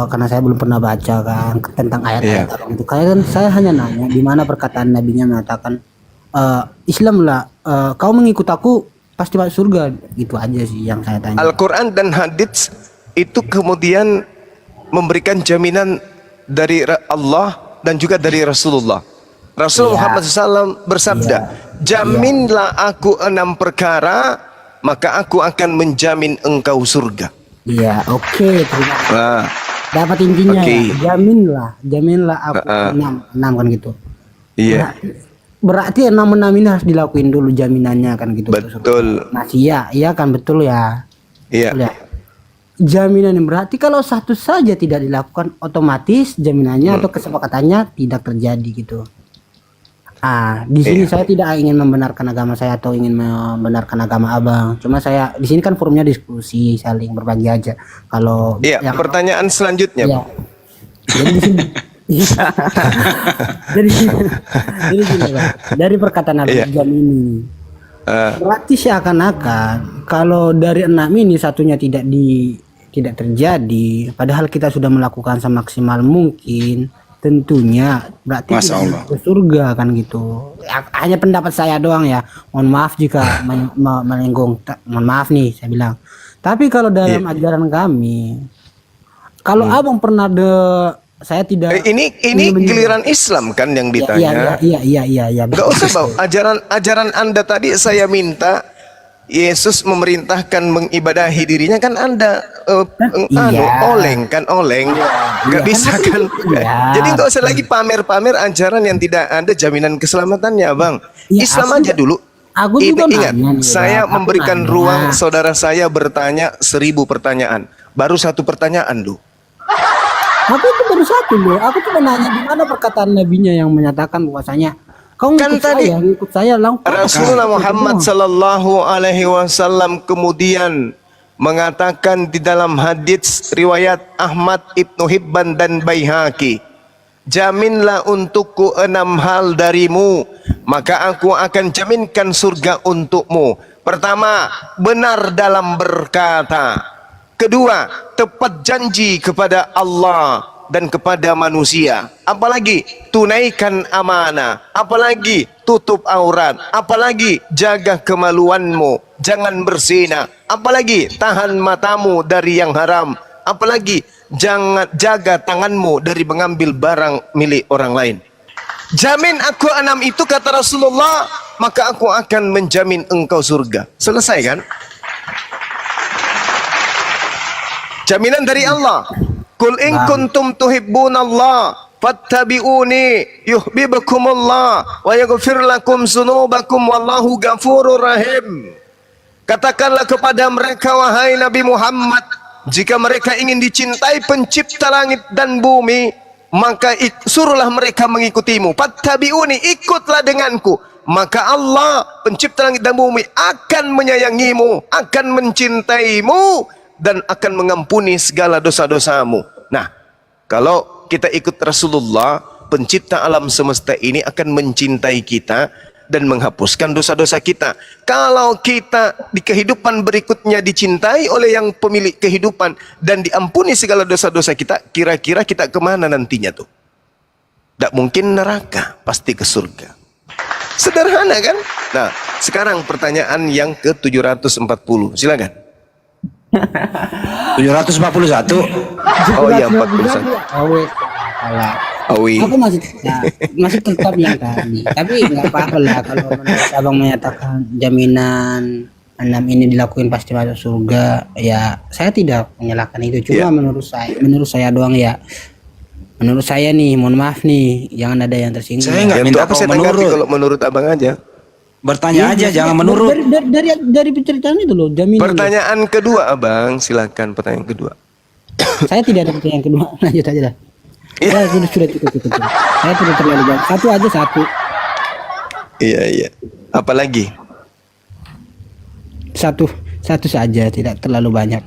karena saya belum pernah baca kan tentang ayat-ayat Iya. abang itu. Kan saya hanya nanya di mana perkataan nabinya mengatakan Islam lah, kau mengikut aku pasti masuk surga, gitu aja sih yang saya tanya. Al-Quran dan hadits itu kemudian memberikan jaminan dari Allah dan juga dari Rasulullah. Rasul Iya. Muhammad SAW bersabda, jaminlah aku 6 perkara, maka aku akan menjamin engkau surga. Iya, oke, terima kasih. Nah, Dapat intinya Oke. ya, jaminlah aku enam kan gitu. iya, Berarti enam ini harus dilakuin dulu jaminannya kan gitu. betul. Masih iya kan betul ya. Iya. Betul ya. Jaminan yang berarti kalau satu saja tidak dilakukan, otomatis jaminannya atau kesepakatannya tidak terjadi gitu. Di sini saya tidak ingin membenarkan agama saya atau ingin membenarkan agama abang. Cuma saya di sini kan forumnya diskusi, saling berbagi aja. Kalau Iya, yang pertanyaan selanjutnya, Iya. Bang. Jadi di sini. jadi gini, Bang. Dari perkataan Abang Iya. Jam ini, berarti seakan-akan kalau dari 6 ini satunya tidak terjadi, padahal kita sudah melakukan semaksimal mungkin, tentunya berarti Masya tidak Allah. ke surga kan gitu. Hanya pendapat saya doang ya. Mohon maaf jika menyinggung. Mohon maaf nih saya bilang. Tapi kalau dalam ajaran kami, kalau abang pernah saya tidak. Ini giliran Islam kan yang ditanya. Iya. Gak usah, Bang. Ajaran Anda tadi saya minta Yesus memerintahkan mengibadahi dirinya, kan Anda oleng. Gak bisa kan. Iya. Jadi gak usah lagi pamer-pamer ajaran yang tidak ada jaminan keselamatannya, Bang. Iya, Islam aku aja dulu. aku juga Ingat, nanya nih, saya Bang. Aku memberikan nanya. ruang saudara saya bertanya 1000 pertanyaan. Baru 1 pertanyaan lu. Aku itu baru satu loh. Aku cuma nanya di mana perkataan nabinya yang menyatakan bahwasanya kau Kan ngikut saya langsung. Rasulullah Muhammad sallallahu alaihi wasallam kemudian mengatakan di dalam hadits riwayat Ahmad, Ibnu Hibban dan Baihaqi, jaminlah untukku 6 hal darimu, maka aku akan jaminkan surga untukmu. Pertama, benar dalam berkata. Kedua, tepat janji kepada Allah dan kepada manusia. Apalagi tunaikan amanah. Apalagi tutup aurat. Apalagi jaga kemaluanmu, jangan berzina. Apalagi tahan matamu dari yang haram. Apalagi jangan jaga tanganmu dari mengambil barang milik orang lain. Jamin aku 6 itu kata Rasulullah, maka aku akan menjamin engkau surga. Selesai kan? Jaminan dari Allah. Qul in kuntum tuhibbunallah fattabi'uni yuhibbukumullah wa yaghfir lakum dzunubakum wallahu ghafurur rahim. Katakanlah kepada mereka, wahai Nabi Muhammad, jika mereka ingin dicintai pencipta langit dan bumi, maka suruhlah mereka mengikutimu. Fattabi'uni, ikutlah denganku. Maka Allah pencipta langit dan bumi akan menyayangimu, akan mencintaimu, dan akan mengampuni segala dosa-dosamu. Nah, kalau kita ikut Rasulullah, pencipta alam semesta ini akan mencintai kita dan menghapuskan dosa-dosa kita. Kalau kita di kehidupan berikutnya dicintai oleh yang pemilik kehidupan dan diampuni segala dosa-dosa kita, kira-kira kita kemana nantinya tuh? Tidak mungkin neraka, pasti ke surga. Sederhana kan? Nah, sekarang pertanyaan yang ke-740. Silakan. 741. Oh iya, 41. Awi. Aku masih tetap yang tadi. Tapi nggak apa-apa lah kalau menurut abang menyatakan jaminan 6 ini dilakuin pasti masuk surga. Ya saya tidak menyalahkan itu. Cuma menurut saya doang ya. Menurut saya nih, mohon maaf nih, jangan ada yang tersinggung. Saya nggak Ya, minta apa kau saya tanggapi menurut. kalau menurut abang aja. Bertanya aja, jangan menurut. Dari penceritaan itu loh, jaminan. Pertanyaan kedua, abang, silakan pertanyaan kedua. Saya tidak ada pertanyaan kedua, lanjut aja dah. Ya sudah cukup. Saya tidak terlalu banyak. Satu. Iya, iya. Apalagi? Satu saja, tidak terlalu banyak.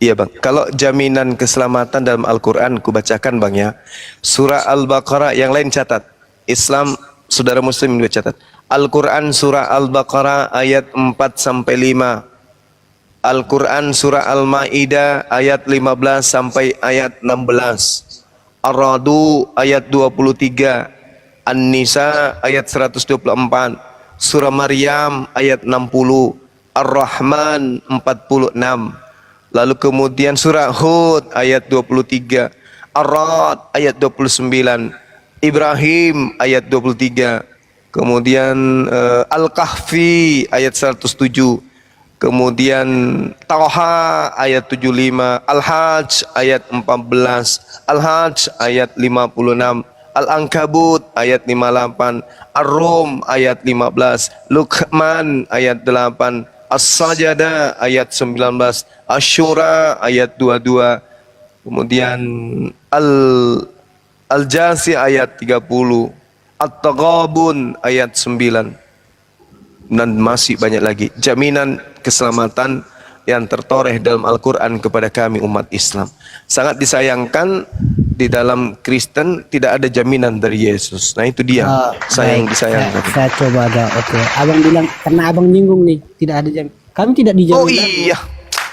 Iya bang, kalau jaminan keselamatan dalam Al-Quran ku bacakan bang ya. Surah Al-Baqarah, yang lain catat. Islam, saudara muslim juga catat. Al-Quran surah Al-Baqarah ayat 4-5. Al-Quran surah Al-Ma'idah ayat 15 sampai ayat 16. Ar-Ra'du ayat 23. An-Nisa ayat 124. Surah Maryam ayat 60. Ar-Rahman 46. Lalu kemudian surah Hud ayat 23, Ar-Ra'd ayat 29, Ibrahim ayat 23, kemudian Al-Kahfi ayat 107, kemudian Taha ayat 75, Al-Hajj ayat 14, Al-Hajj ayat 56, Al-Ankabut ayat 58, Ar-Rum ayat 15, Luqman ayat 8, As-Sajdah ayat 19, Asy-Syura ayat 22, kemudian Al-Jasi ayat 30, At-Taghabun ayat 9, dan masih banyak lagi jaminan keselamatan yang tertoreh dalam Al-Quran kepada kami umat Islam. Sangat disayangkan di dalam Kristen tidak ada jaminan dari Yesus. Nah itu dia sayang Baik, disayangkan. saya coba ada. Oke, abang bilang karena abang nyinggung nih, tidak ada jam. Kami tidak dijamin. Oh iya.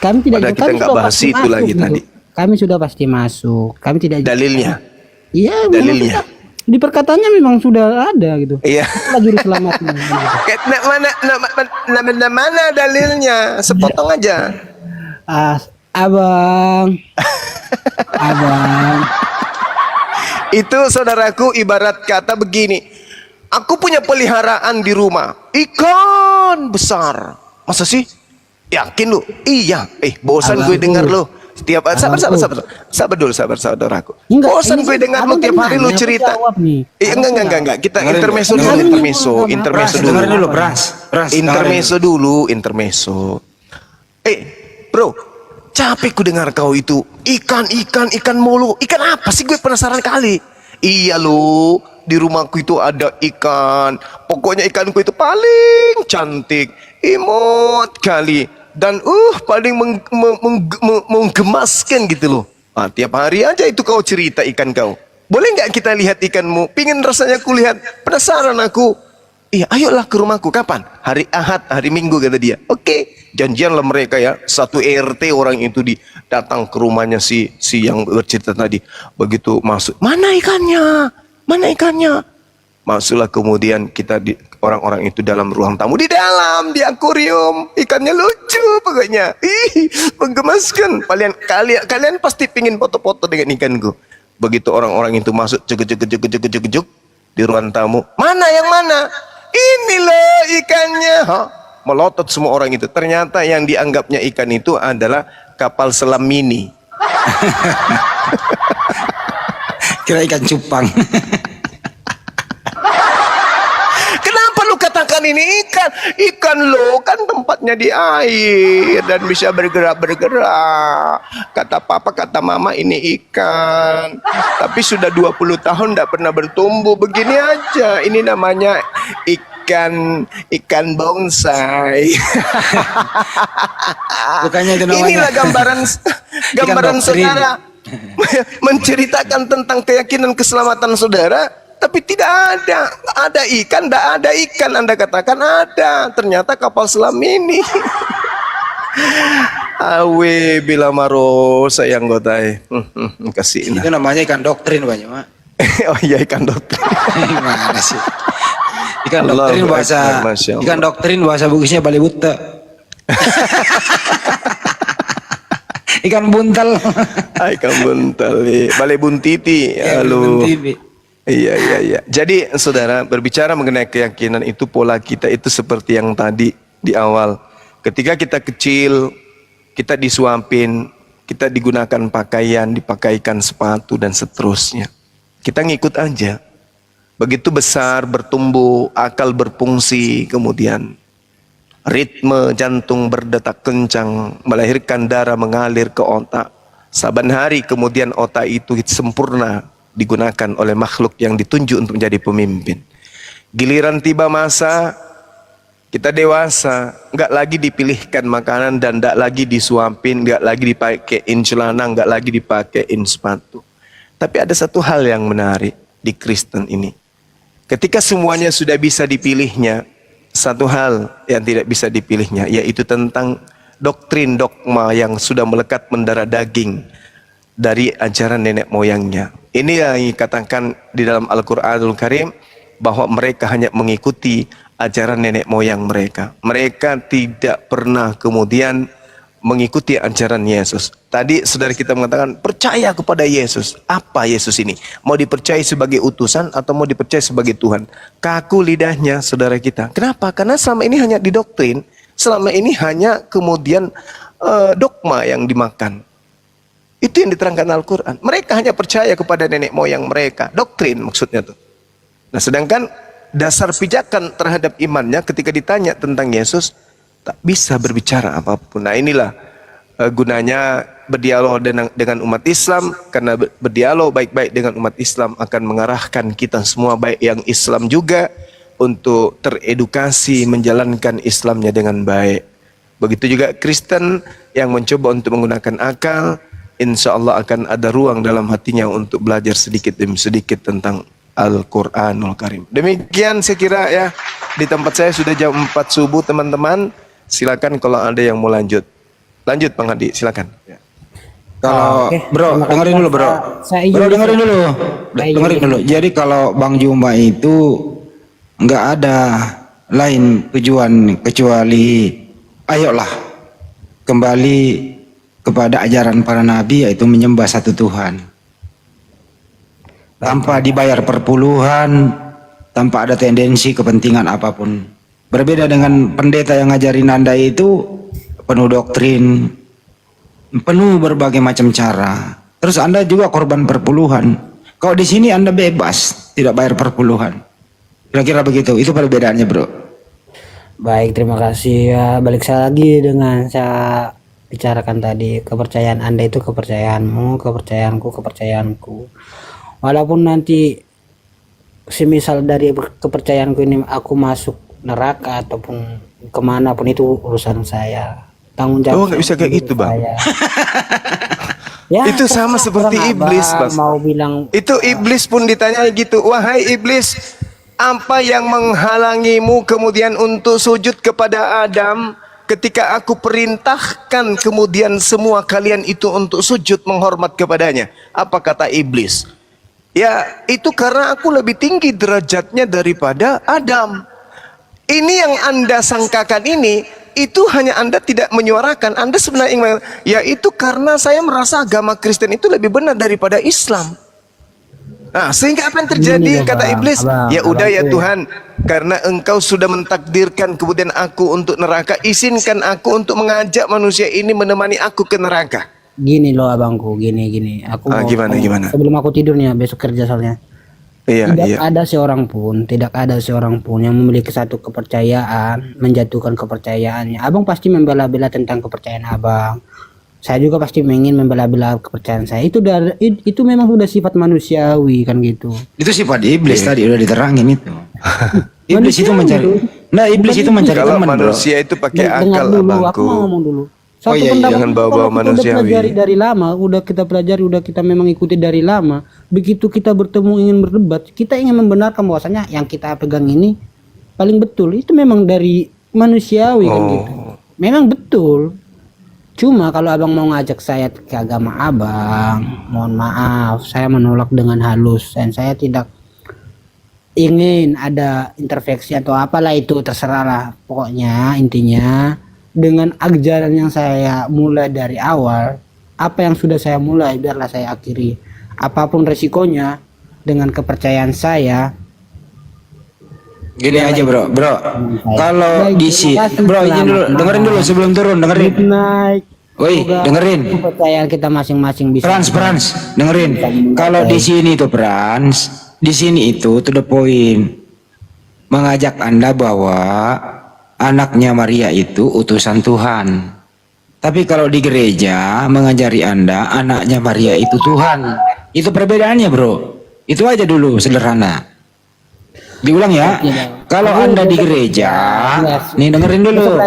Kami tidak. Padahal kita kami nggak sudah bahas pasti itu masuk lagi gitu. tadi. Kami sudah pasti masuk. Kami tidak. Dalilnya. Iya. Dalilnya. Di perkataannya memang sudah ada gitu. Iya. Itulah juru selamatnya. Gitu. Mana dalilnya? Sepotong aja. Abang. Itu saudaraku ibarat kata begini. Aku punya peliharaan di rumah, ikan besar. Masa sih? Yakin lu? Iya. Bosan gue dengar lu. Setiap sabar dulu saudaraku. Bosan gue dengar lu tiap hari lu cerita. Enggak. Kita intermezzo Dengerin dulu. dulu, Bras. Intermezzo. Bro, capek ku dengar kau itu ikan mulu. Ikan apa sih, gue penasaran kali. Iya lo, di rumahku itu ada ikan. Pokoknya ikanku itu paling cantik, imut kali, dan paling menggemaskan gitu loh. Tiap hari aja itu kau cerita ikan kau. Boleh nggak kita lihat ikanmu? Pingin rasanya ku lihat, penasaran aku. Iya, ayolah ke rumahku. Kapan? Hari Ahad, hari Minggu, kata dia. Oke, janjianlah mereka ya. Satu RT orang itu datang ke rumahnya si yang bercerita tadi. Begitu masuk, mana ikannya? Mana ikannya? Masuklah kemudian orang-orang itu dalam ruang tamu, di dalam, di akuarium. Ikannya lucu pokoknya. Menggemaskan. Kalian pasti pingin foto-foto dengan ikanku. Begitu orang-orang itu masuk, cek di ruang tamu. Mana yang mana? Ini loh ikannya. Melotot semua orang itu. Ternyata yang dianggapnya ikan itu adalah kapal selam mini. Kira ikan cupang. Kenapa lu katakan ini ikan? Ikan lo kan tempatnya di air dan bisa bergerak. Kata papa, kata mama, ini ikan. Tapi sudah 20 tahun tidak pernah bertumbuh. Begini aja. Ini namanya ikan bonsai. Bukannya itu namanya. Inilah gambaran saudara menceritakan tentang keyakinan keselamatan saudara, tapi tidak ada ikan, tidak ada ikan. Anda katakan ada, ternyata kapal selam ini. Awe bila maro sayang gotai. Kasih. Itu namanya ikan doktrin banyak, Mak. Oh iya, ikan doktrin. Gimana sih? Ikan Allahu doktrin Akbar, Masya Allah. ikan doktrin bahasa Bugisnya Bali Buta. Ikan buntal. Ikan buntal, balai buntiti. Halo. Iya. Jadi saudara, berbicara mengenai keyakinan itu, pola kita itu seperti yang tadi di awal. Ketika kita kecil, kita disuapin, kita digunakan pakaian, dipakaikan sepatu dan seterusnya. Kita ngikut aja. Begitu besar, bertumbuh, akal berfungsi, kemudian ritme jantung berdetak kencang, melahirkan darah mengalir ke otak. Saban hari kemudian otak itu sempurna digunakan oleh makhluk yang ditunjuk untuk menjadi pemimpin. Giliran tiba masa kita dewasa, nggak lagi dipilihkan makanan dan nggak lagi disuapin, nggak lagi dipakein celana, nggak lagi dipakein sepatu. Tapi ada satu hal yang menarik di Kristen ini. Ketika semuanya sudah bisa dipilihnya, satu hal yang tidak bisa dipilihnya, yaitu tentang doktrin dogma yang sudah melekat mendarah daging dari ajaran nenek moyangnya. Ini yang dikatakan di dalam Al-Quranul Karim, bahwa mereka hanya mengikuti ajaran nenek moyang mereka. Mereka tidak pernah kemudian mengikuti ajaran Yesus. Tadi saudara kita mengatakan percaya kepada Yesus. Apa Yesus ini? Mau dipercaya sebagai utusan atau mau dipercaya sebagai Tuhan? Kaku lidahnya saudara kita. Kenapa? Karena selama ini hanya didoktrin. Selama ini hanya kemudian dogma yang dimakan. Itu yang diterangkan Al-Quran. Mereka hanya percaya kepada nenek moyang mereka. Doktrin maksudnya tuh. Nah, sedangkan dasar pijakan terhadap imannya ketika ditanya tentang Yesus tak bisa berbicara apapun. Nah, inilah gunanya berdialog dengan umat Islam, karena berdialog baik-baik dengan umat Islam akan mengarahkan kita semua, baik yang Islam juga, untuk teredukasi menjalankan Islamnya dengan baik. Begitu juga Kristen yang mencoba untuk menggunakan akal, insya Allah akan ada ruang dalam hatinya untuk belajar sedikit demi sedikit tentang Al-Quranul Karim. Demikian saya kira ya, di tempat saya sudah jam 4 subuh teman-teman. Silakan kalau ada yang mau lanjut. Lanjut Bang Hadi, silakan. Ya. Kalau Oke, bro, terima kasih, dengerin dulu bro. Saya Bro izin dengerin dulu. Saya izin Dengerin dulu. Jadi kalau Bang Juma itu nggak ada lain tujuan kecuali ayolah kembali kepada ajaran para nabi, yaitu menyembah satu Tuhan. Tanpa dibayar perpuluhan, tanpa ada tendensi kepentingan apapun. Berbeda dengan pendeta yang ngajarin Anda itu penuh doktrin, penuh berbagai macam cara. Terus Anda juga korban perpuluhan. Kalau di sini Anda bebas, tidak bayar perpuluhan. Kira-kira begitu. Itu perbedaannya, bro. Baik, terima kasih. Ya, balik saya lagi dengan saya bicarakan tadi. Kepercayaan Anda itu kepercayaanmu, kepercayaanku. Walaupun nanti semisal dari kepercayaanku ini aku masuk neraka ataupun kemana pun, itu urusan saya. Tanggung jawab. Oh, nggak bisa kayak gitu, Bang. saya. Ya, Itu sama seperti terserah iblis, Abang Bang. mau bilang Itu iblis pun ditanya gitu, wahai iblis, apa yang menghalangimu kemudian untuk sujud kepada Adam ketika aku perintahkan kemudian semua kalian itu untuk sujud menghormat kepadanya? Apa kata iblis? Ya, itu karena aku lebih tinggi derajatnya daripada Adam. Ini yang Anda sangkakan ini, itu hanya Anda tidak menyuarakan. Anda sebenarnya ingin, ya itu karena saya merasa agama Kristen itu lebih benar daripada Islam. Nah, sehingga apa yang terjadi? Ini, Kata Abang. iblis, Abang, ya udah Abang ya tuh. Tuhan, karena Engkau sudah mentakdirkan kemudian aku untuk neraka, izinkan aku untuk mengajak manusia ini menemani aku ke neraka. gini loh abangku, gini. Aku mau Gimana? sebelum aku tidur nih, besok kerja soalnya. Iya, Tidak iya. ada seorang pun yang memiliki satu kepercayaan, menjatuhkan kepercayaannya. Abang pasti membela-bela tentang kepercayaan abang. Saya juga pasti ingin membela-bela kepercayaan saya. Itu memang sudah sifat manusiawi kan gitu. Itu sifat iblis tadi udah diterangin itu. Iblis itu mencari. Nah, iblis itu mencari Kalau teman, bro. manusia itu pakai Dengar akal, dulu, aku abangku. mau ngomong dulu. Oh iya, pendapat jangan itu bawa-bawa kalau kita udah manusiawi. pelajari dari lama, udah kita memang ikuti dari lama. Begitu kita bertemu ingin berdebat, kita ingin membenarkan bahwasanya yang kita pegang ini paling betul. Itu memang dari manusiawi kan gitu. Memang betul. Cuma kalau abang mau ngajak saya ke agama abang, mohon maaf, saya menolak dengan halus dan saya tidak ingin ada intervensi atau apalah, itu terserah lah. Pokoknya intinya dengan ajaran yang saya mulai dari awal, apa yang sudah saya mulai biarlah saya akhiri. Apapun resikonya dengan kepercayaan saya. Gini aja, bro. Kalau Baik, di terima kasih. bro, izin dulu, Selamat dengerin dulu malam. sebelum turun, dengerin. Good night. Woi, Semoga dengerin. kepercayaan kita masing-masing bisa. Frans, dengerin. Kalau di sini tuh Frans, di sini itu to the point. Mengajak Anda bahwa anaknya Maria itu utusan Tuhan. Tapi kalau di gereja mengajari Anda anaknya Maria itu Tuhan. Itu perbedaannya, bro. Itu aja dulu sederhana. Diulang ya. Kalau Anda di gereja, nih dengerin dulu.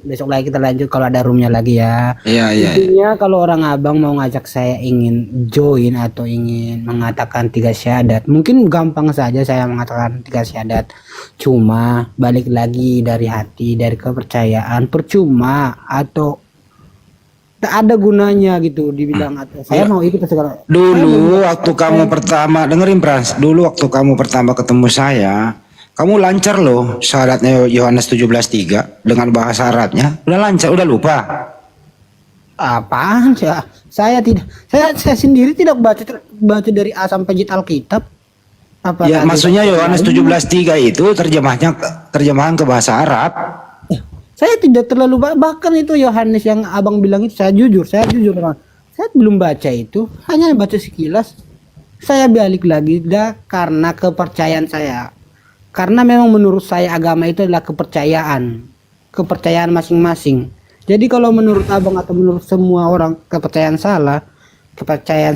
Besok lagi kita lanjut kalau ada roomnya lagi ya. Iya, iya. Intinya kalau orang abang mau ngajak saya ingin join atau ingin mengatakan 3 syahadat, mungkin gampang saja saya mengatakan 3 syahadat. Cuma balik lagi dari hati, dari kepercayaan, percuma atau tak ada gunanya gitu dibilang atau saya mau ikut segala. Dulu waktu kamu pertama dengerin Pras, dulu waktu kamu pertama ketemu saya, kamu lancar loh syaratnya Yohanes 17:3 dengan bahasa Arabnya. Udah lancar, udah lupa. Apaan ya? Saya tidak, saya sendiri tidak baca dari A sampai Z Alkitab. Apa Ya, tadi? maksudnya Yohanes 17:3 itu terjemahan ke bahasa Arab. Saya tidak terlalu bahkan itu Yohanes yang abang bilang itu saya jujur Bang. Saya belum baca itu, hanya baca sekilas. Saya balik lagi karena kepercayaan saya. Karena memang menurut saya agama itu adalah kepercayaan masing-masing. Jadi kalau menurut abang atau menurut semua orang kepercayaan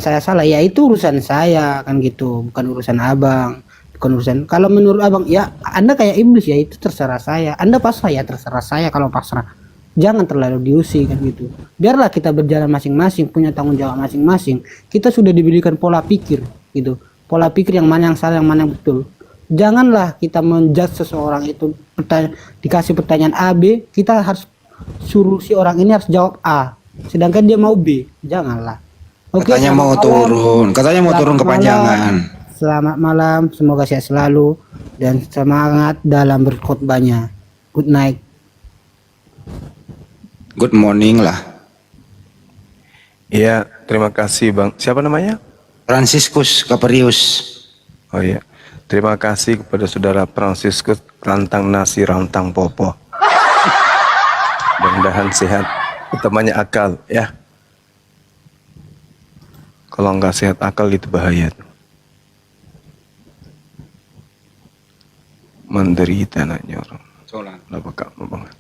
saya salah, ya itu urusan saya kan gitu, bukan urusan abang. Kalau menurut abang ya Anda kayak iblis ya itu terserah saya, Anda pasrah ya terserah saya. Kalau pasrah jangan terlalu diusik kan gitu, biarlah kita berjalan masing-masing, punya tanggung jawab masing-masing. Kita sudah diberikan pola pikir gitu, pola pikir yang mana yang salah yang mana yang betul. Janganlah kita menjudge seseorang itu dikasih pertanyaan A B, kita harus suruh si orang ini harus jawab A sedangkan dia mau B. Janganlah. Oke, Katanya mau turun kepanjangan. Selamat malam, semoga sehat selalu dan semangat dalam berkhotbahnya. Good night. Good morning lah. Iya, terima kasih Bang. Siapa namanya? Franciscus Caperius. Oh iya. Terima kasih kepada saudara Franciscus rantang nasi rantang popo. Mudah-mudahan sehat, utamanya akal ya. Kalau nggak sehat akal itu bahaya. Menderita anaknya orang. Kenapa kamu banget?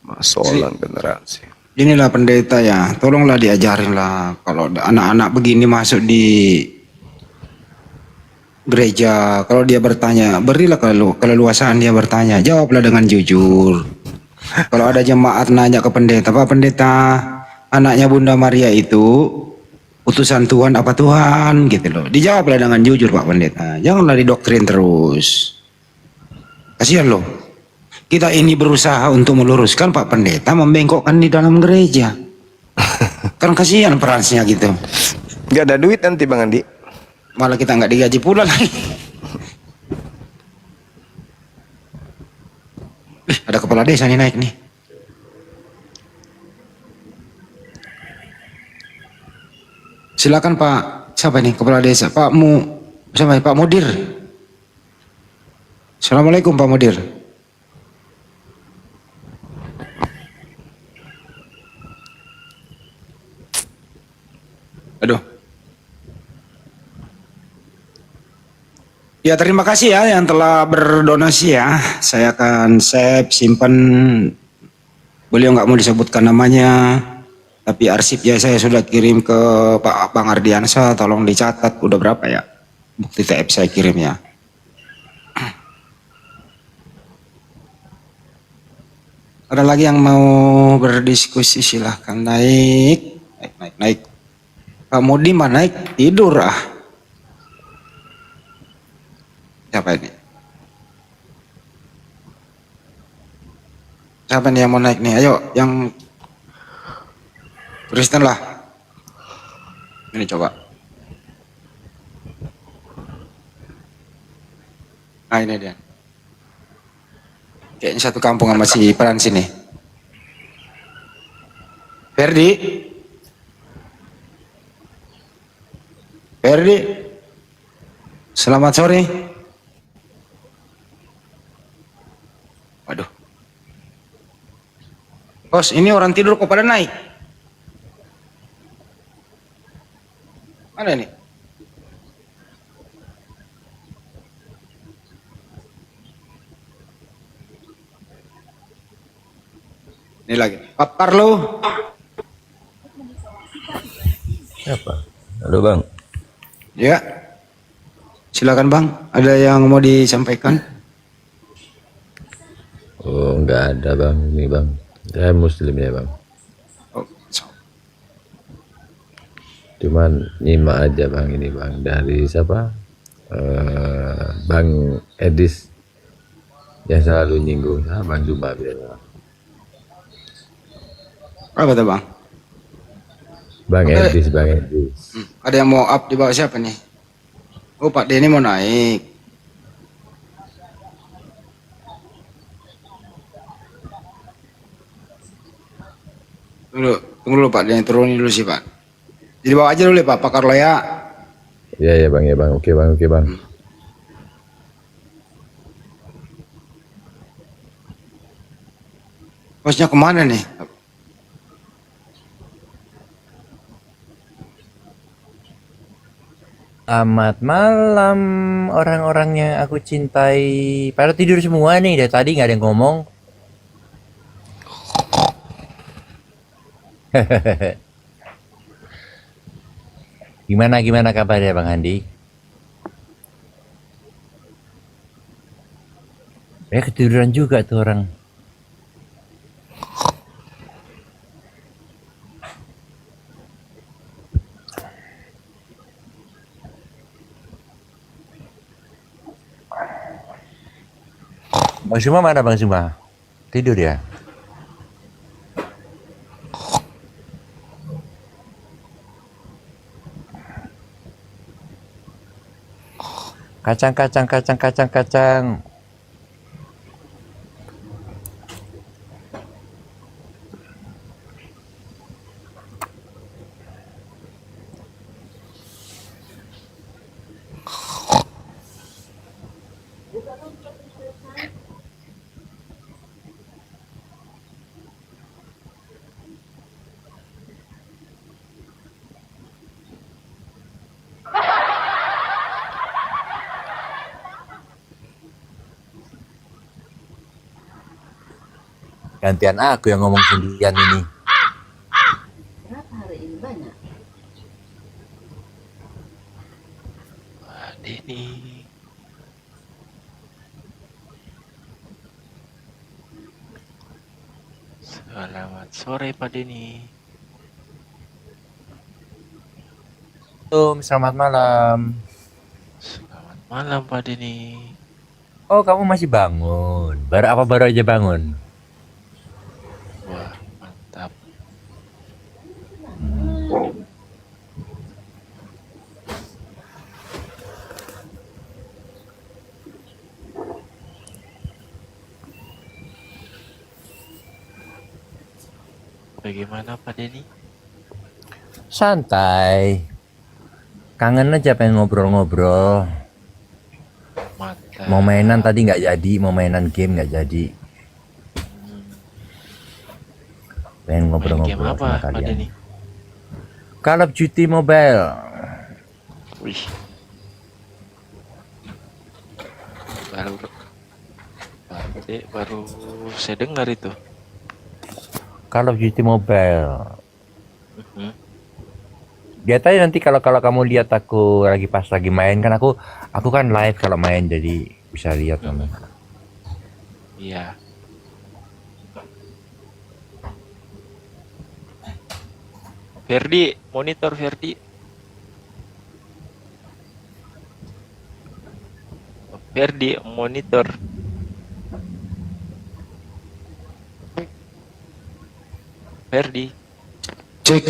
Masolan generasi. Inilah pendeta ya, tolonglah diajarin lah. Kalau anak-anak begini masuk di gereja, kalau dia bertanya, berilah keleluasaan dia bertanya, jawablah dengan jujur. Kalau ada jemaat nanya ke pendeta, Pak Pendeta, anaknya Bunda Maria itu utusan Tuhan apa Tuhan gitu loh. Dijawablah dengan jujur Pak Pendeta, janganlah didoktrin terus. Kasihan loh. Kita ini berusaha untuk meluruskan Pak Pendeta membengkokkan di dalam gereja. Kan kasihan peransnya gitu. Nggak ada duit nanti Bang Andi. Malah kita nggak digaji pula lagi. Ada kepala desa nih naik nih. Silakan Pak. Siapa nih kepala desa? Siapa Pak Mudir? Assalamualaikum Pak Mudir. Aduh. Ya terima kasih ya yang telah berdonasi ya. Saya akan simpan. Beliau nggak mau disebutkan namanya. Tapi arsip ya saya sudah kirim ke Pak Bang Ardiansa. Tolong dicatat udah berapa ya. Bukti TF saya kirim ya. Ada lagi yang mau berdiskusi silahkan naik. Naik. Pak Mudi mah naik tidur ah. Siapa ini? Siapa nih yang mau naik nih? Ayo yang Kristen lah. Ini coba. Nah ini dia. Kayaknya satu kampung sama si Peran sini. Ferdi. Selamat sore. Waduh. Bos, ini orang tidur kok pada naik. Mana ini? Ini lagi. Pak Carlo. Siapa? Halo Bang. Ya. Silakan Bang, ada yang mau disampaikan? Oh, nggak ada bang, ini bang. Saya muslim ya bang. Oh, so- Cuman nyimak aja bang ini bang dari siapa? Bang Edis yang selalu nyinggung Bang Zuma biasa. Apa tuh Bang? Bang Edis, Bang Edis. Ada yang mau up di bawah siapa nih? Oh Pak Denny mau naik. Tunggu dulu Pak Denny turunin dulu sih Pak. Jadi bawa aja dulu ya Pak Pakar Loya. Iya ya bang, ya bang. Oke bang, oke bang. Bosnya kemana nih? Selamat malam orang-orang yang aku cintai. Pada tidur semua nih, dari tadi nggak ada yang ngomong. Gimana kabarnya Bang Andi? Ya ketiduran juga tuh orang. Bang Zuma mana Bang Zuma? Tidur ya? Kacang. Gantian aku yang ngomong sendirian ini. Kenapa hari ini banyak? Denny. Selamat sore Pak Denny. Selamat malam. Selamat malam Pak Denny. Oh, kamu masih bangun. Baru aja bangun? Wah, mantap. Bagaimana Pak Denny? Santai. Kangen aja pengen ngobrol-ngobrol. Mantap. Mau mainan tadi nggak jadi, mau mainan game nggak jadi. Pengen Main game ngobrol-ngobrol apa sama Pak kalian. Denny? Call of Duty Mobile. Wih. Baru saya dengar itu. Call of Duty Mobile. Mhm. Dia tadi nanti kalau kamu lihat aku pas lagi main kan aku kan live kalau main jadi bisa lihat kamu. Iya. Ferdi, monitor Ferdi. Ferdi, monitor. Ferdi. Cek.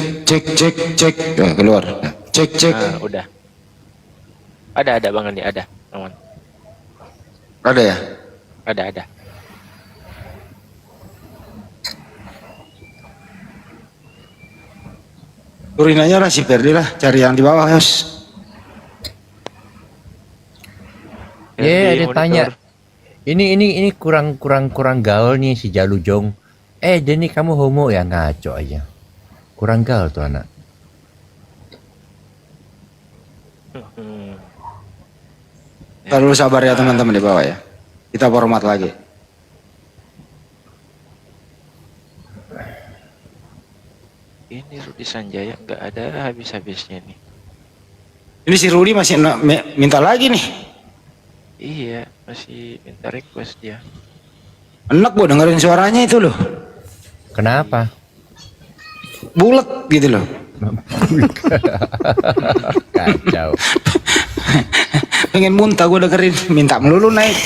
Nah, keluar. Cek. Ah, udah. Ada Bang Andi, ada. Aman. Ada ya? Ada. Turunin aja lah si Ferdi lah, cari yang di bawah, Yos. Ada monitor. tanya. Ini kurang gaul nih si Jalujong. Denny kamu homo ya, ngaco aja. Kurang gaul tuh anak. Hmm. Lalu sabar ya teman-teman di bawah ya. Kita format lagi. Ini Rudi Sanjaya nggak ada habis-habisnya nih. Ini si Rudi masih minta lagi nih. Iya, masih minta request dia. Enak gua dengerin suaranya itu loh. Kenapa? Bulat gitu loh. Kacau. Pengen muntah gua dengerin, minta melulu naik.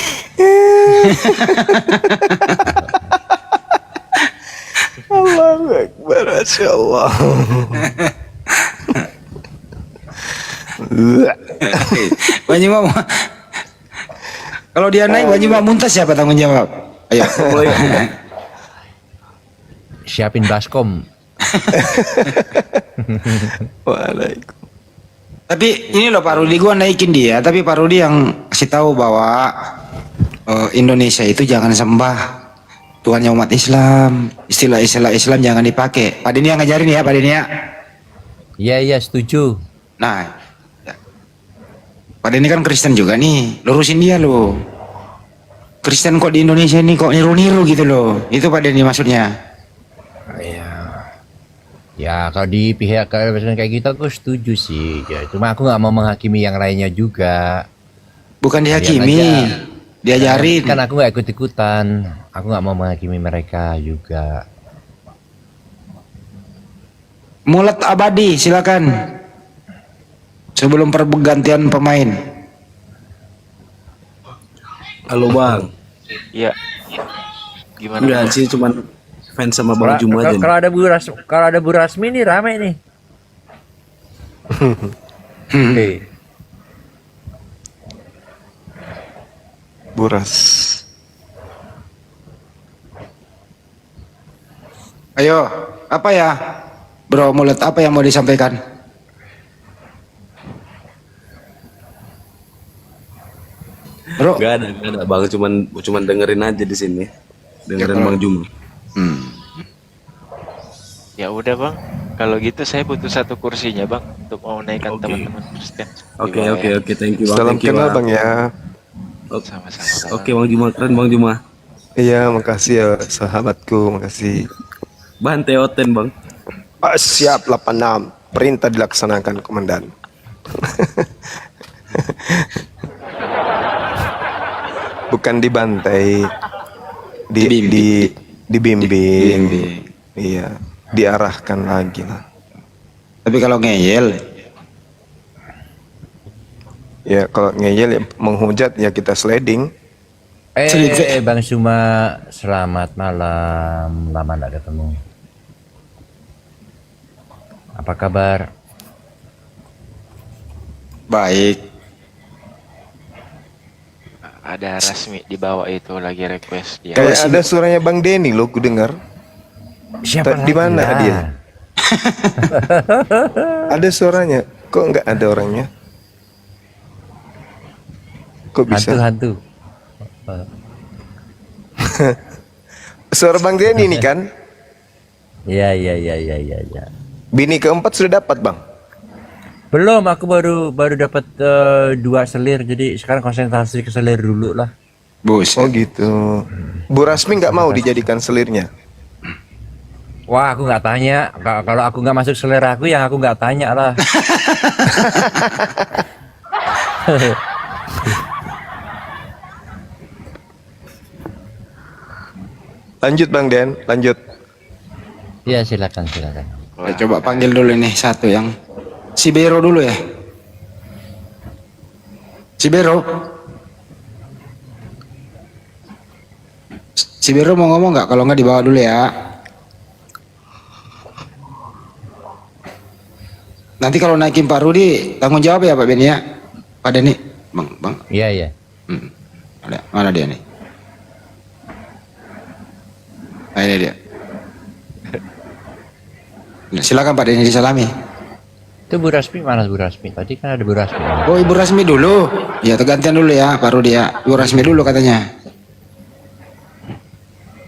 Allahu Akbar, Masya Allah. Banyuma, kalau dia naik Banyuma muntah siapa tanggung jawab? Ayo. Siapin baskom. Waalaikumsalam. Tapi ini loh Pak Rudi, gua naikin dia, tapi Pak Rudi yang kasih tahu bahwa Indonesia itu jangan sembah Tuhannya umat Islam, istilah-istilah Islam jangan dipakai. Pak Dini yang ngajarin ya, Pak Dini ya. Iya, setuju. Nah, ya. Pak Dini kan Kristen juga nih, lurusin dia loh. Kristen kok di Indonesia ini kok niru-niru gitu loh, itu Pak Dini maksudnya. Ya kalau di pihak kayak gitu aku setuju sih. Ya, cuma aku nggak mau menghakimi yang lainnya juga. Bukan dihakimi, diajarin. Kan aku nggak ikut-ikutan. Aku nggak mau menghakimi mereka juga. Mulet abadi, silakan. Sebelum pergantian pemain. Halo Bang. Iya. Gimana? Enggak sih, cuman fans sama Bang Juma aja. Kalau ada Bu Rasmi nih rame nih. Buras. Ayo, apa ya? Bro, mulet apa yang mau disampaikan? Bro, Enggak ada Bang, cuman dengerin aja di sini. Dengerin Bang Juma. Ya udah bang, kalau gitu saya butuh satu kursinya bang untuk mau naikkan teman-teman Kristen. Oke, thank you Bang. Salam Thank you, kenal Bang. Bang ya. Sama-sama. Oke Bang Juma, keren Bang Juma. Iya, makasih ya sahabatku, makasih. Bantai Oten Bang. Siap 86, perintah dilaksanakan komandan. Bukan dibantai, dibimbing. Iya, diarahkan lagi lah. tapi kalau ngeyel, Ya kalau ngeyel ya, menghujat ya kita sliding. Bang Suma, selamat malam. Lama nggak ketemu. Apa kabar? baik. Ada Rasmi di bawah itu lagi request dia. Kayak ada suaranya Bang Denny loh, ku dengar. Siapa Di lagi mana lah? dia? Ada suaranya, kok nggak ada orangnya? Kok bisa? Hantu. Suara Bang Denny nih kan? Iya. Bini keempat sudah dapat Bang. Belum, aku baru dapat 2 selir, jadi sekarang konsentrasi ke selir dulu lah. Bus. Oh gitu. Bu Rasmi nggak mau dijadikan selirnya. Wah, aku nggak tanya. Kalau aku nggak masuk selir aku, yang aku nggak tanya lah. Lanjut Bang Den, lanjut. Iya, silakan. Saya coba panggil dulu nih satu yang si Bero dulu ya. Si Bero. Si Bero mau ngomong nggak? Kalau nggak dibawa dulu ya. Nanti kalau naikin Pak Rudi tanggung jawab ya Pak Beni ya. Pak Deni, Bang. Iya. Mana dia nih? Nah, ini dia. Silakan Pak Deni disalami. Itu Bu Rasmi mana Bu Rasmi? Tadi kan ada Bu Rasmi. Oh, Ibu Rasmi dulu. Ya, tergantian dulu ya Pak Rudi ya. Ibu Rasmi dulu katanya.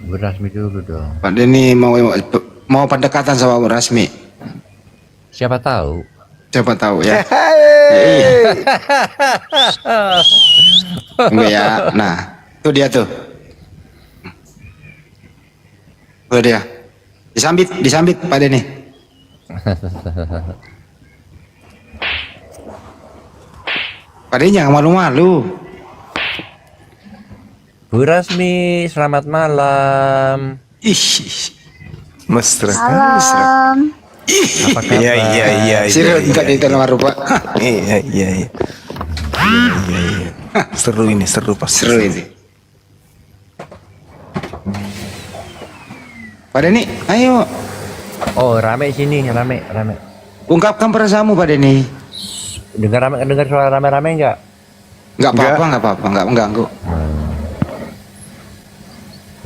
Bu Rasmi dulu dong. Pak Deni mau pendekatan sama Bu Rasmi. Siapa tahu? Siapa tahu ya. Hey. Enggak ya. Nah, itu dia tuh. Tuh dia. Disambit Pak Deni. Pak Denny jangan malu-malu. Bu Rasmi, selamat malam. Ih, Mesra. Salam. Apa kabar? Iya. serius enggak di tanah rupa. Iya. Seru ini, seru pasti. Seru ini. Pak Denny, ayo Oh, rame sini, rame. ungkapkan perasaanmu Pak Denny. Dengar suara rame-rame enggak? Enggak apa-apa, enggak mengganggu.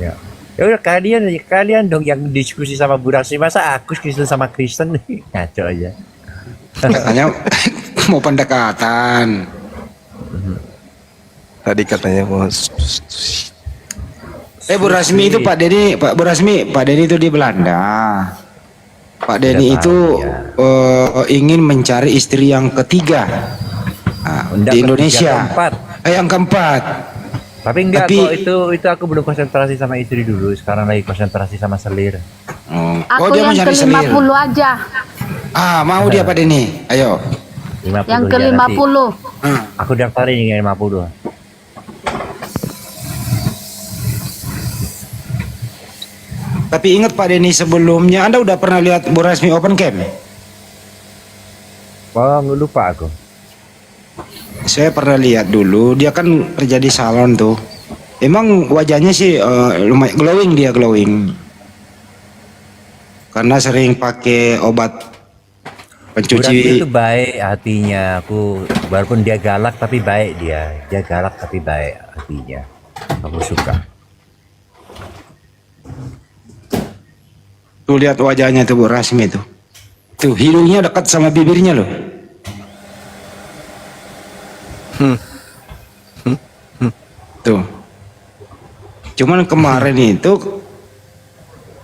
Ya. Ya udah kalian dong yang diskusi sama Bu Rasmi, masa aku Kristen sama Kristen ngaco aja. Katanya mau pendekatan. Tadi katanya mau Bu Rasmi itu Pak Denny itu di Belanda. Pak Denny Tidak itu tahu, ingin mencari istri yang ketiga Enggak, di Indonesia. yang keempat. Yang keempat. Tapi enggak Tapi- kok, itu aku belum konsentrasi sama istri dulu. Sekarang lagi konsentrasi sama selir. Aku dia mau yang cari selir. ke-50 aja. Mau dia Pak Denny. Ayo. 50 Yang ya, ke-50. nanti. Aku daftarin yang 50. Tapi ingat Pak Denny, sebelumnya Anda udah pernah lihat Bu Rasmi open cam? Oh, lupa aku. Saya pernah lihat dulu, dia kan kerja di salon tuh. Emang wajahnya sih lumayan glowing, dia glowing. Karena sering pakai obat Bu Rasmi pencuci. itu baik hatinya. Walaupun dia galak tapi baik dia. Dia galak tapi baik hatinya. Aku suka. Tuh lihat wajahnya tuh Bu Rasmi tuh. Tuh hidungnya dekat sama bibirnya loh. Tuh. Cuman kemarin itu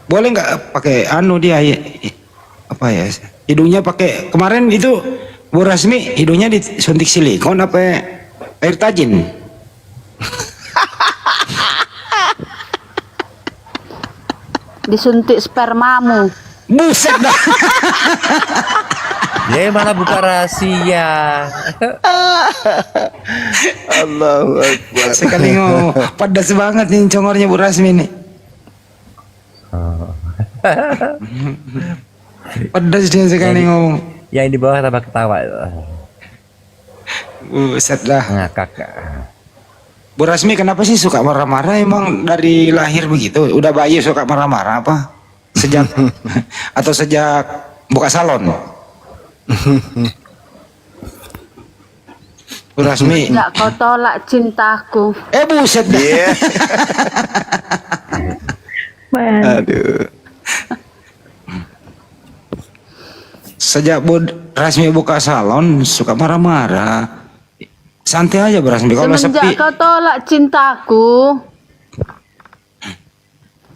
boleh nggak pakai dia apa ya? Hidungnya pakai kemarin itu Bu Rasmi hidungnya disuntik silikon apa air tajin? Disuntik spermamu. Buset dah. Dia malah buka rahasia. Allahu Akbar. Sekali ngomong pedas banget nih congornya Bu Rasmi nih. Pedas dia sekali ngomong. Yang di bawah tambah ketawa. Buset dah. Ngakak. Bu Rasmi kenapa sih suka marah-marah? Emang dari lahir begitu? Udah bayi suka marah-marah apa? Sejak atau sejak buka salon? Bu Rasmi. Enggak kau tolak cintaku. Buset dah. Iya. Aduh. Sejak Bu Rasmi buka salon suka marah-marah. Santai aja Bu Rasmi, kalau Semenjak sepi. kau tolak cintaku.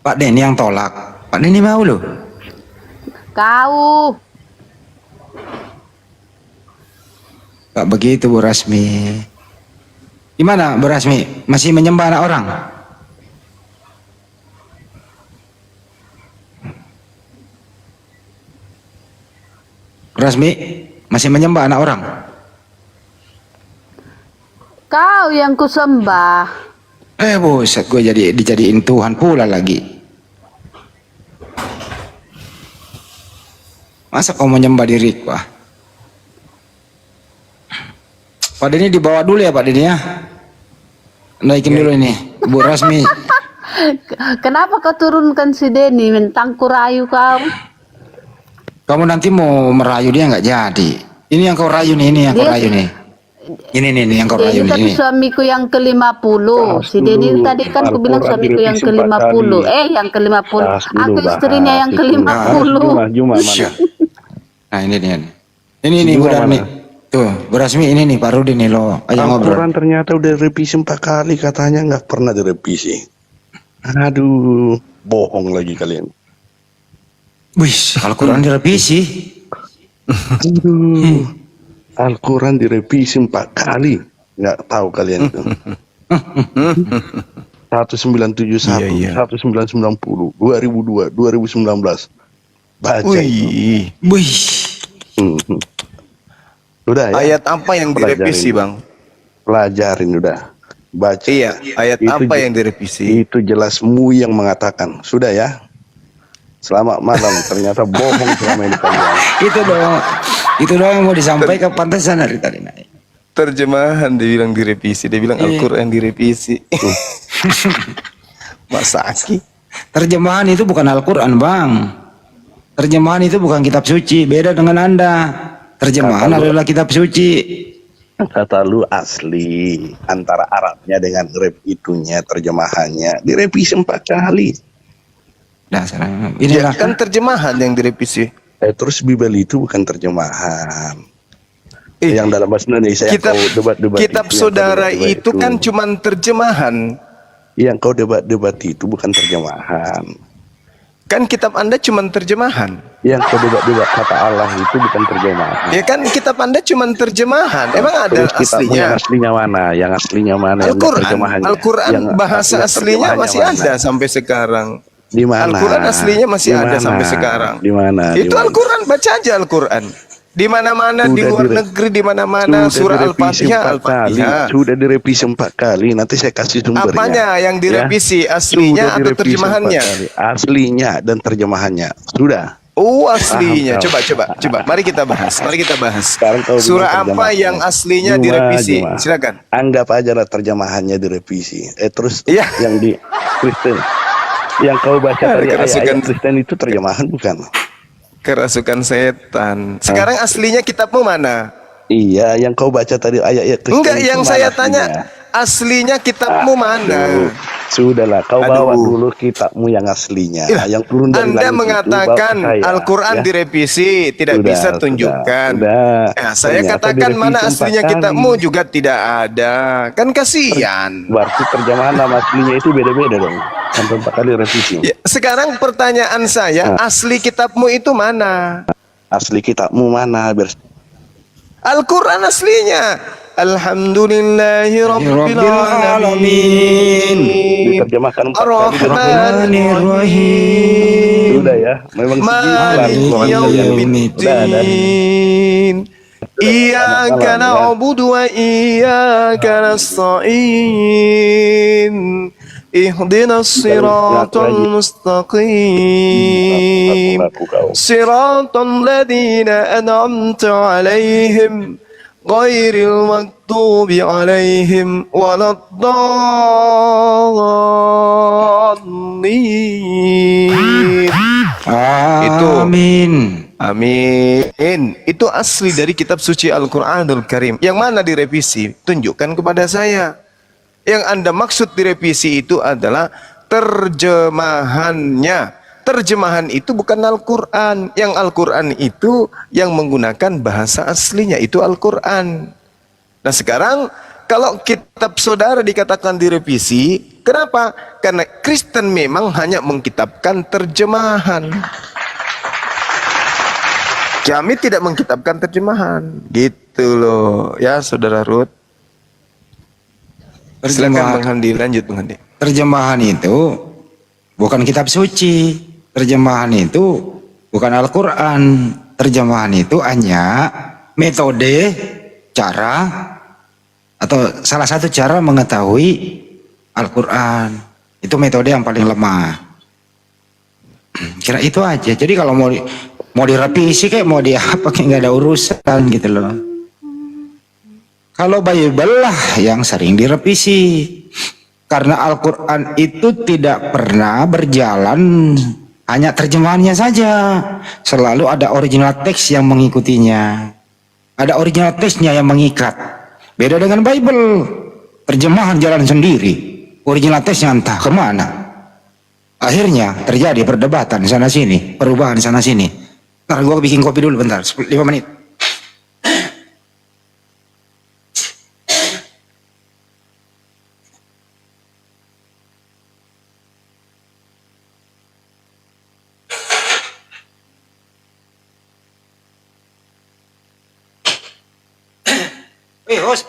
Pak Denny yang tolak. Pak Denny mau loh. Kau. Gak begitu Bu Rasmi. Gimana Bu Rasmi? Masih menyembah anak orang? Bu Rasmi masih menyembah anak orang? Kau yang kusembah. Buset, gue dijadiin Tuhan pula lagi. Masa kau menyembah diriku? Pak Denny dibawa dulu ya Pak Denny ya. Naikin dulu ini Bu Rasmi. Kenapa kau turunkan si Denny? Mentang kurayu kau. Kamu nanti mau merayu dia nggak jadi. Ini yang kau rayu nih, ini yang kau Dia- rayu nih. Ini yang kau rayu Denny nih. tapi Ini. suamiku yang ke-50. Si Denny tadi kan aku bilang suamiku yang ke-50. Yang ke-50. Aku istrinya yang ke-50. Juma mana? Nah ini dia. Ini nih Bu Juma Rasmi. mana? Tuh Bu Rasmi ini nih Pak Rudi nih lo. Ayo ngobrol. Al-Quran ternyata udah revisi 4 kali, katanya nggak pernah direvisi. Aduh, bohong lagi kalian. Wih, Al-Quran direvisi. Aduh, Al-Quran direvisi 4 kali, nggak tahu kalian itu. 1971, Iya. 1990, 2002, 2019. Baca itu. Wih. Wih. Udah ya. Ayat apa yang direvisi, Bang? pelajarin udah. Baca. Iya, ayat Itu apa je- yang direvisi? Itu jelas MUI yang mengatakan. Sudah ya. Selamat malam. Ternyata bohong selama ini kalian. Itu doang yang mau disampaikan, pantesan dari tadi naik. Terjemahan dibilang direvisi, dia bilang Iya. Al-Quran direvisi. Mas Aki. Terjemahan itu bukan Al-Quran, Bang. Terjemahan itu bukan kitab suci, beda dengan Anda. Terjemahan adalah kitab suci. Kata lu asli antara Arabnya dengan rep itunya terjemahannya direvisi 4 kali. Nah, sekarang Ya, inilah kan terjemahan yang direvisi. Terus Bible itu bukan terjemahan. Eh, Yang dalam bahasa Indonesia yang kitab kau debat-debat kitab itu, yang kau saudara debat-debat itu kan cuman terjemahan. yang kau debat-debat itu bukan terjemahan. Kan kitab Anda cuman terjemahan. Yang kau debat-debat kata Allah itu bukan terjemahan. Ya kan kitab Anda cuman terjemahan. Emang ada Terus kitabmu yang aslinya? aslinya mana? Yang aslinya mana? Yang Al-Quran. terjemahannya? Al-Quran Yang bahasa yang aslinya terjemahannya masih mana? ada sampai sekarang. Di mana? Al-Quran aslinya masih Di ada mana? sampai sekarang. Di mana? Di Itu mana? Al-Quran, baca aja Al-Quran. Di mana-mana, di Sudah luar dire- negeri, di mana-mana, surah direvisi Al-Fatihah, 4 kali. Al-Fatihah. Sudah direvisi 4 kali. Nanti saya kasih sumbernya. Apanya yang Ya. direvisi? Aslinya Sudah atau direvisi 4 terjemahannya? kali. Aslinya dan terjemahannya. Sudah. Oh, aslinya. Paham kau. Coba. Mari kita bahas. Sekarang kau bilang Surah apa terjemahannya. yang aslinya Cuma, direvisi? cuma. Silakan. Anggap aja lah terjemahannya direvisi. Terus Iya. yang di Kristen, yang kau baca tadi kerasukan. ayat Kristen itu terjemahan bukan? Kerasukan setan. Sekarang aslinya kitabmu mana? Iya, yang kau baca tadi ayat Kristen. Enggak, itu yang mana saya aslinya? tanya aslinya kitabmu mana? Sudahlah, kau Aduh. bawa dulu kitabmu yang aslinya. Iya. Yang turun dari Anda langit itu, mengatakan bawa ke saya, Al-Quran ya. direvisi, tidak Sudah, bisa sudah, tunjukkan. sudah. Nah, saya Ternyata katakan direvisi mana 4 aslinya kali. kitabmu juga tidak ada. Kan kasihan. Berarti terjemahan nama aslinya itu beda-beda dong. Sampai 4 kali revisi. Ya, sekarang pertanyaan saya, asli kitabmu itu mana? Asli kitabmu mana? Al-Quran aslinya. Alhamdulillahi Rabbil Alamin. Diterjemahkan 4 kali. Ar-Rahmanir-Rahim. Sudah ya, memang Maliki yaumiddin. Iyyaka na'budu wa iyyaka nasta'in. Ihdinas siratal mustaqim. Siratal ladzina an'amta 'alaihim ghairil maghdubi 'alaihim waladdallin. Amin. Amin. Itu asli dari kitab suci Al-Quranul Karim. Yang mana direvisi? Tunjukkan kepada saya. Yang Anda maksud direvisi itu adalah terjemahannya. Terjemahan itu bukan Al-Quran. Yang Al-Quran itu yang menggunakan bahasa aslinya. Itu Al-Quran. Nah sekarang kalau kitab saudara dikatakan direvisi, kenapa? Karena Kristen memang hanya mengkitabkan terjemahan. Kami tidak mengkitabkan terjemahan. Gitu loh. Ya saudara Ruth. Silakan Bang Handi, lanjut Bang Handi. Terjemahan itu bukan kitab suci. Terjemahan itu bukan Al-Quran. Terjemahan itu hanya metode, cara, atau salah satu cara mengetahui Al-Quran. Itu metode yang paling lemah. Kira itu aja. Jadi kalau mau direvisi kayak mau di apa kayak nggak ada urusan gitu loh. Kalau Bible lah yang sering direvisi. Karena Al-Quran itu tidak pernah berjalan hanya terjemahannya saja. Selalu ada original teks yang mengikutinya. Ada original teksnya yang mengikat. Beda dengan Bible. Terjemahan jalan sendiri. Original teksnya entah kemana. Akhirnya terjadi perdebatan sana sini. Perubahan sana sini. Ntar gue bikin kopi dulu bentar. 5 menit. Host.